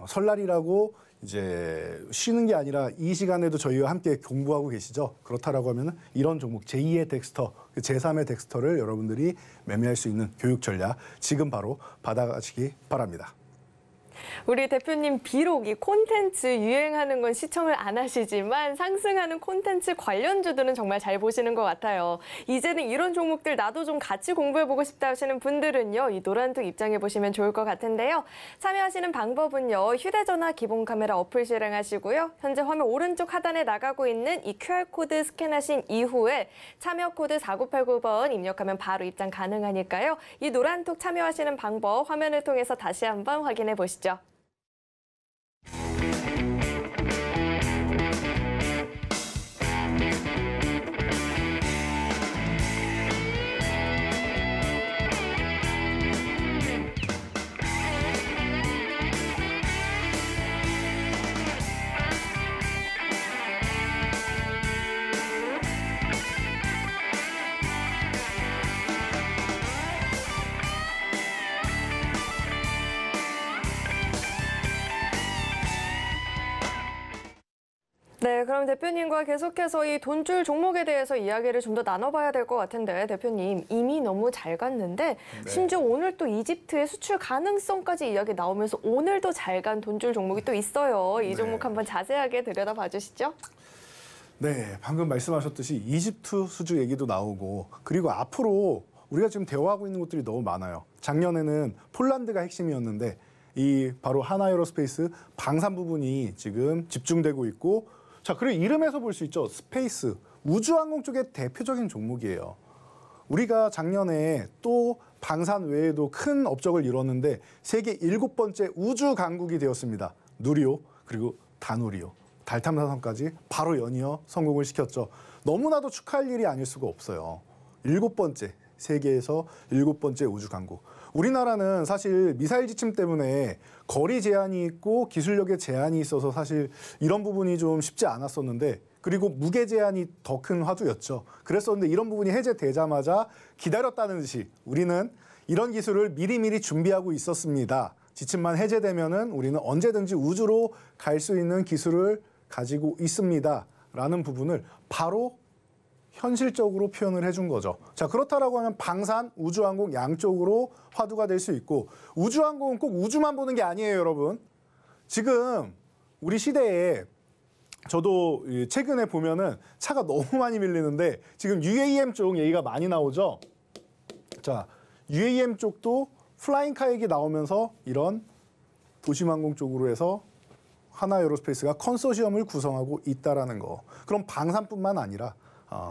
설날이라고 이제 쉬는 게 아니라 이 시간에도 저희와 함께 공부하고 계시죠. 그렇다라고 하면 이런 종목 제2의 덱스터, 제3의 덱스터를 여러분들이 매매할 수 있는 교육 전략 지금 바로 받아가시기 바랍니다. 우리 대표님 비록 이 콘텐츠 유행하는 건 시청을 안 하시지만 상승하는 콘텐츠 관련주들은 정말 잘 보시는 것 같아요. 이제는 이런 종목들 나도 좀 같이 공부해보고 싶다 하시는 분들은요. 이 노란톡 입장해보시면 좋을 것 같은데요. 참여하시는 방법은요. 휴대전화 기본 카메라 어플 실행하시고요. 현재 화면 오른쪽 하단에 나가고 있는 이 QR코드 스캔하신 이후에 참여 코드 4989번 입력하면 바로 입장 가능하니까요. 이 노란톡 참여하시는 방법 화면을 통해서 다시 한번 확인해 보시죠. 네, 그럼 대표님과 계속해서 이 돈줄 종목에 대해서 이야기를 좀 더 나눠봐야 될 것 같은데 대표님 이미 너무 잘 갔는데 심지어 오늘 또 이집트의 수출 가능성까지 이야기 나오면서 오늘도 잘 간 돈줄 종목이 또 있어요. 이 종목 한번 자세하게 들여다봐 주시죠. 네, 방금 말씀하셨듯이 이집트 수주 얘기도 나오고 그리고 앞으로 우리가 지금 대화하고 있는 것들이 너무 많아요. 작년에는 폴란드가 핵심이었는데 이 바로 하나에어로스페이스 방산 부분이 지금 집중되고 있고 자, 그리고 이름에서 볼 수 있죠. 스페이스, 우주항공 쪽의 대표적인 종목이에요. 우리가 작년에 또 방산 외에도 큰 업적을 이뤘는데 세계 7번째 우주 강국이 되었습니다. 누리호 그리고 다누리호, 달 탐사선까지 바로 연이어 성공을 시켰죠. 너무나도 축하할 일이 아닐 수가 없어요. 7번째, 세계에서 7번째 우주 강국. 우리나라는 사실 미사일 지침 때문에 거리 제한이 있고 기술력의 제한이 있어서 사실 이런 부분이 좀 쉽지 않았었는데 그리고 무게 제한이 더 큰 화두였죠. 그랬었는데 이런 부분이 해제되자마자 기다렸다는 듯이 우리는 이런 기술을 미리미리 준비하고 있었습니다. 지침만 해제되면은 우리는 언제든지 우주로 갈 수 있는 기술을 가지고 있습니다. 라는 부분을 바로 현실적으로 표현을 해준 거죠. 자, 그렇다라고 하면 방산, 우주항공 양쪽으로 화두가 될 수 있고 우주항공은 꼭 우주만 보는 게 아니에요, 여러분. 지금 우리 시대에 저도 최근에 보면은 차가 너무 많이 밀리는데 지금 UAM 쪽 얘기가 많이 나오죠. 자, UAM 쪽도 플라잉카 얘기 나오면서 이런 도심항공 쪽으로 해서 하나에어로스페이스가 컨소시엄을 구성하고 있다라는 거. 그럼 방산뿐만 아니라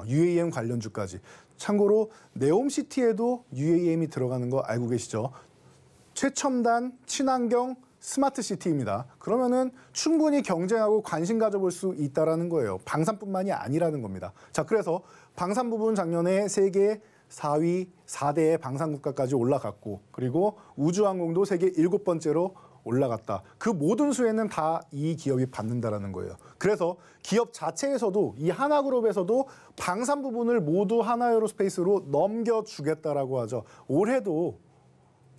UAM 관련주까지. 참고로 네옴시티에도 UAM이 들어가는 거 알고 계시죠? 최첨단 친환경 스마트 시티입니다. 그러면은 충분히 경쟁하고 관심 가져볼 수 있다라는 거예요. 방산뿐만이 아니라는 겁니다. 자, 그래서 방산 부분 작년에 세계 4위, 4대의 방산 국가까지 올라갔고 그리고 우주항공도 세계 7번째로 올라갔다. 그 모든 수혜는 다 이 기업이 받는다라는 거예요. 그래서 기업 자체에서도 이 하나그룹에서도 방산 부분을 모두 하나에어로스페이스로 넘겨주겠다라고 하죠. 올해도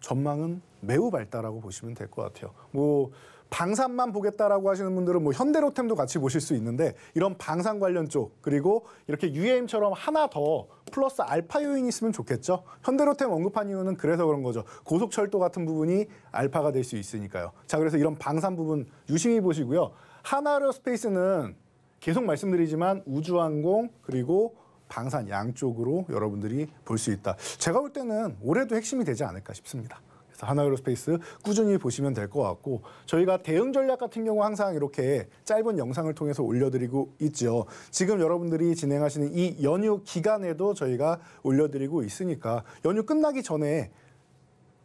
전망은 매우 밝다라고 보시면 될 것 같아요. 뭐 방산만 보겠다라고 하시는 분들은 뭐 현대로템도 같이 보실 수 있는데 이런 방산 관련 쪽 그리고 이렇게 UAM처럼 하나 더 플러스 알파 요인이 있으면 좋겠죠. 현대로템 언급한 이유는 그래서 그런 거죠. 고속철도 같은 부분이 알파가 될 수 있으니까요. 자, 그래서 이런 방산 부분 유심히 보시고요. 하나에어로스페이스는 계속 말씀드리지만 우주항공 그리고 방산 양쪽으로 여러분들이 볼 수 있다. 제가 볼 때는 올해도 핵심이 되지 않을까 싶습니다. 그래서 하나에어로스페이스 꾸준히 보시면 될 것 같고 저희가 대응 전략 같은 경우 항상 이렇게 짧은 영상을 통해서 올려드리고 있죠. 지금 여러분들이 진행하시는 이 연휴 기간에도 저희가 올려드리고 있으니까 연휴 끝나기 전에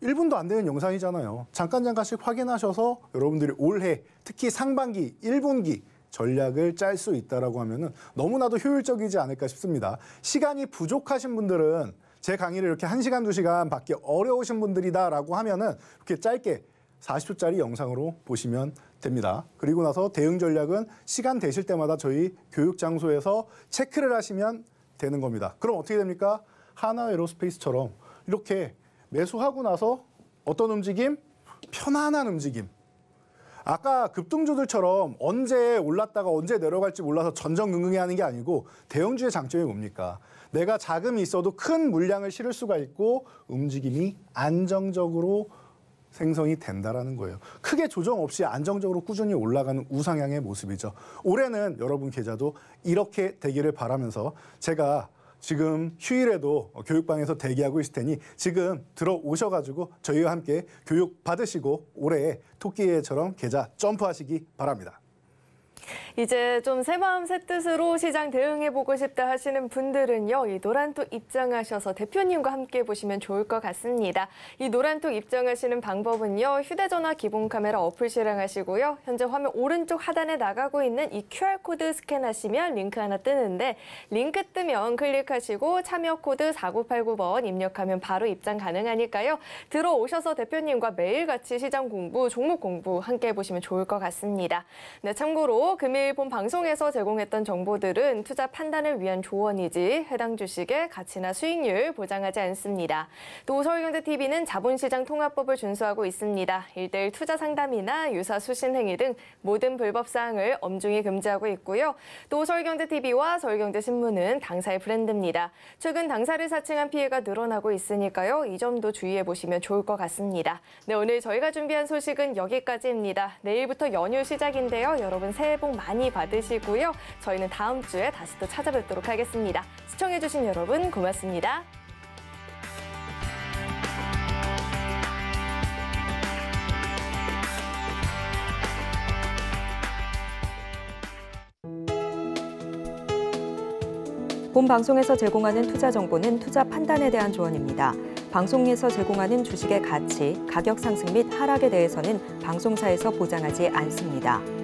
1분도 안 되는 영상이잖아요. 잠깐씩 확인하셔서 여러분들이 올해 특히 상반기 1분기 전략을 짤 수 있다라고 하면은 너무나도 효율적이지 않을까 싶습니다. 시간이 부족하신 분들은 제 강의를 이렇게 1시간, 2시간 받기 어려우신 분들이다라고 하면은 이렇게 짧게 40초짜리 영상으로 보시면 됩니다. 그리고 나서 대응 전략은 시간 되실 때마다 저희 교육 장소에서 체크를 하시면 되는 겁니다. 그럼 어떻게 됩니까? 하나에어로스페이스처럼 이렇게 매수하고 나서 어떤 움직임? 편안한 움직임. 아까 급등주들처럼 언제 올랐다가 언제 내려갈지 몰라서 전전긍긍해하는 게 아니고 대형주의 장점이 뭡니까? 내가 자금이 있어도 큰 물량을 실을 수가 있고 움직임이 안정적으로 생성이 된다라는 거예요. 크게 조정 없이 안정적으로 꾸준히 올라가는 우상향의 모습이죠. 올해는 여러분 계좌도 이렇게 되기를 바라면서 제가 지금 휴일에도 교육방에서 대기하고 있을 테니 지금 들어오셔가지고 저희와 함께 교육 받으시고 올해 토끼해처럼 계좌 점프하시기 바랍니다. 이제 좀 새 마음 새 뜻으로 시장 대응해보고 싶다 하시는 분들은요, 이 노란톡 입장하셔서 대표님과 함께 보시면 좋을 것 같습니다. 이 노란톡 입장하시는 방법은요, 휴대전화 기본 카메라 어플 실행하시고요. 현재 화면 오른쪽 하단에 나가고 있는 이 QR코드 스캔하시면 링크 하나 뜨는데, 링크 뜨면 클릭하시고 참여 코드 4989번 입력하면 바로 입장 가능하니까요. 들어오셔서 대표님과 매일같이 시장 공부, 종목 공부 함께 해보시면 좋을 것 같습니다. 네, 참고로 금일 본 방송에서 제공했던 정보들은 투자 판단을 위한 조언이지 해당 주식의 가치나 수익률 보장하지 않습니다. 또 서울경제TV는 자본시장 통합법을 준수하고 있습니다. 1:1 투자 상담이나 유사 수신 행위 등 모든 불법 사항을 엄중히 금지하고 있고요. 또 서울경제TV와 서울경제신문은 당사의 브랜드입니다. 최근 당사를 사칭한 피해가 늘어나고 있으니까요. 이 점도 주의해 보시면 좋을 것 같습니다. 네, 오늘 저희가 준비한 소식은 여기까지입니다. 내일부터 연휴 시작인데요. 여러분 새해 복 많이 받으시고요. 저희는 다음 주에 다시 또 찾아뵙도록 하겠습니다. 시청해주신 여러분 고맙습니다. 본 방송에서 제공하는 투자 정보는 투자 판단에 대한 조언입니다. 방송에서 제공하는 주식의 가치, 가격 상승 및 하락에 대해서는 방송사에서 보장하지 않습니다.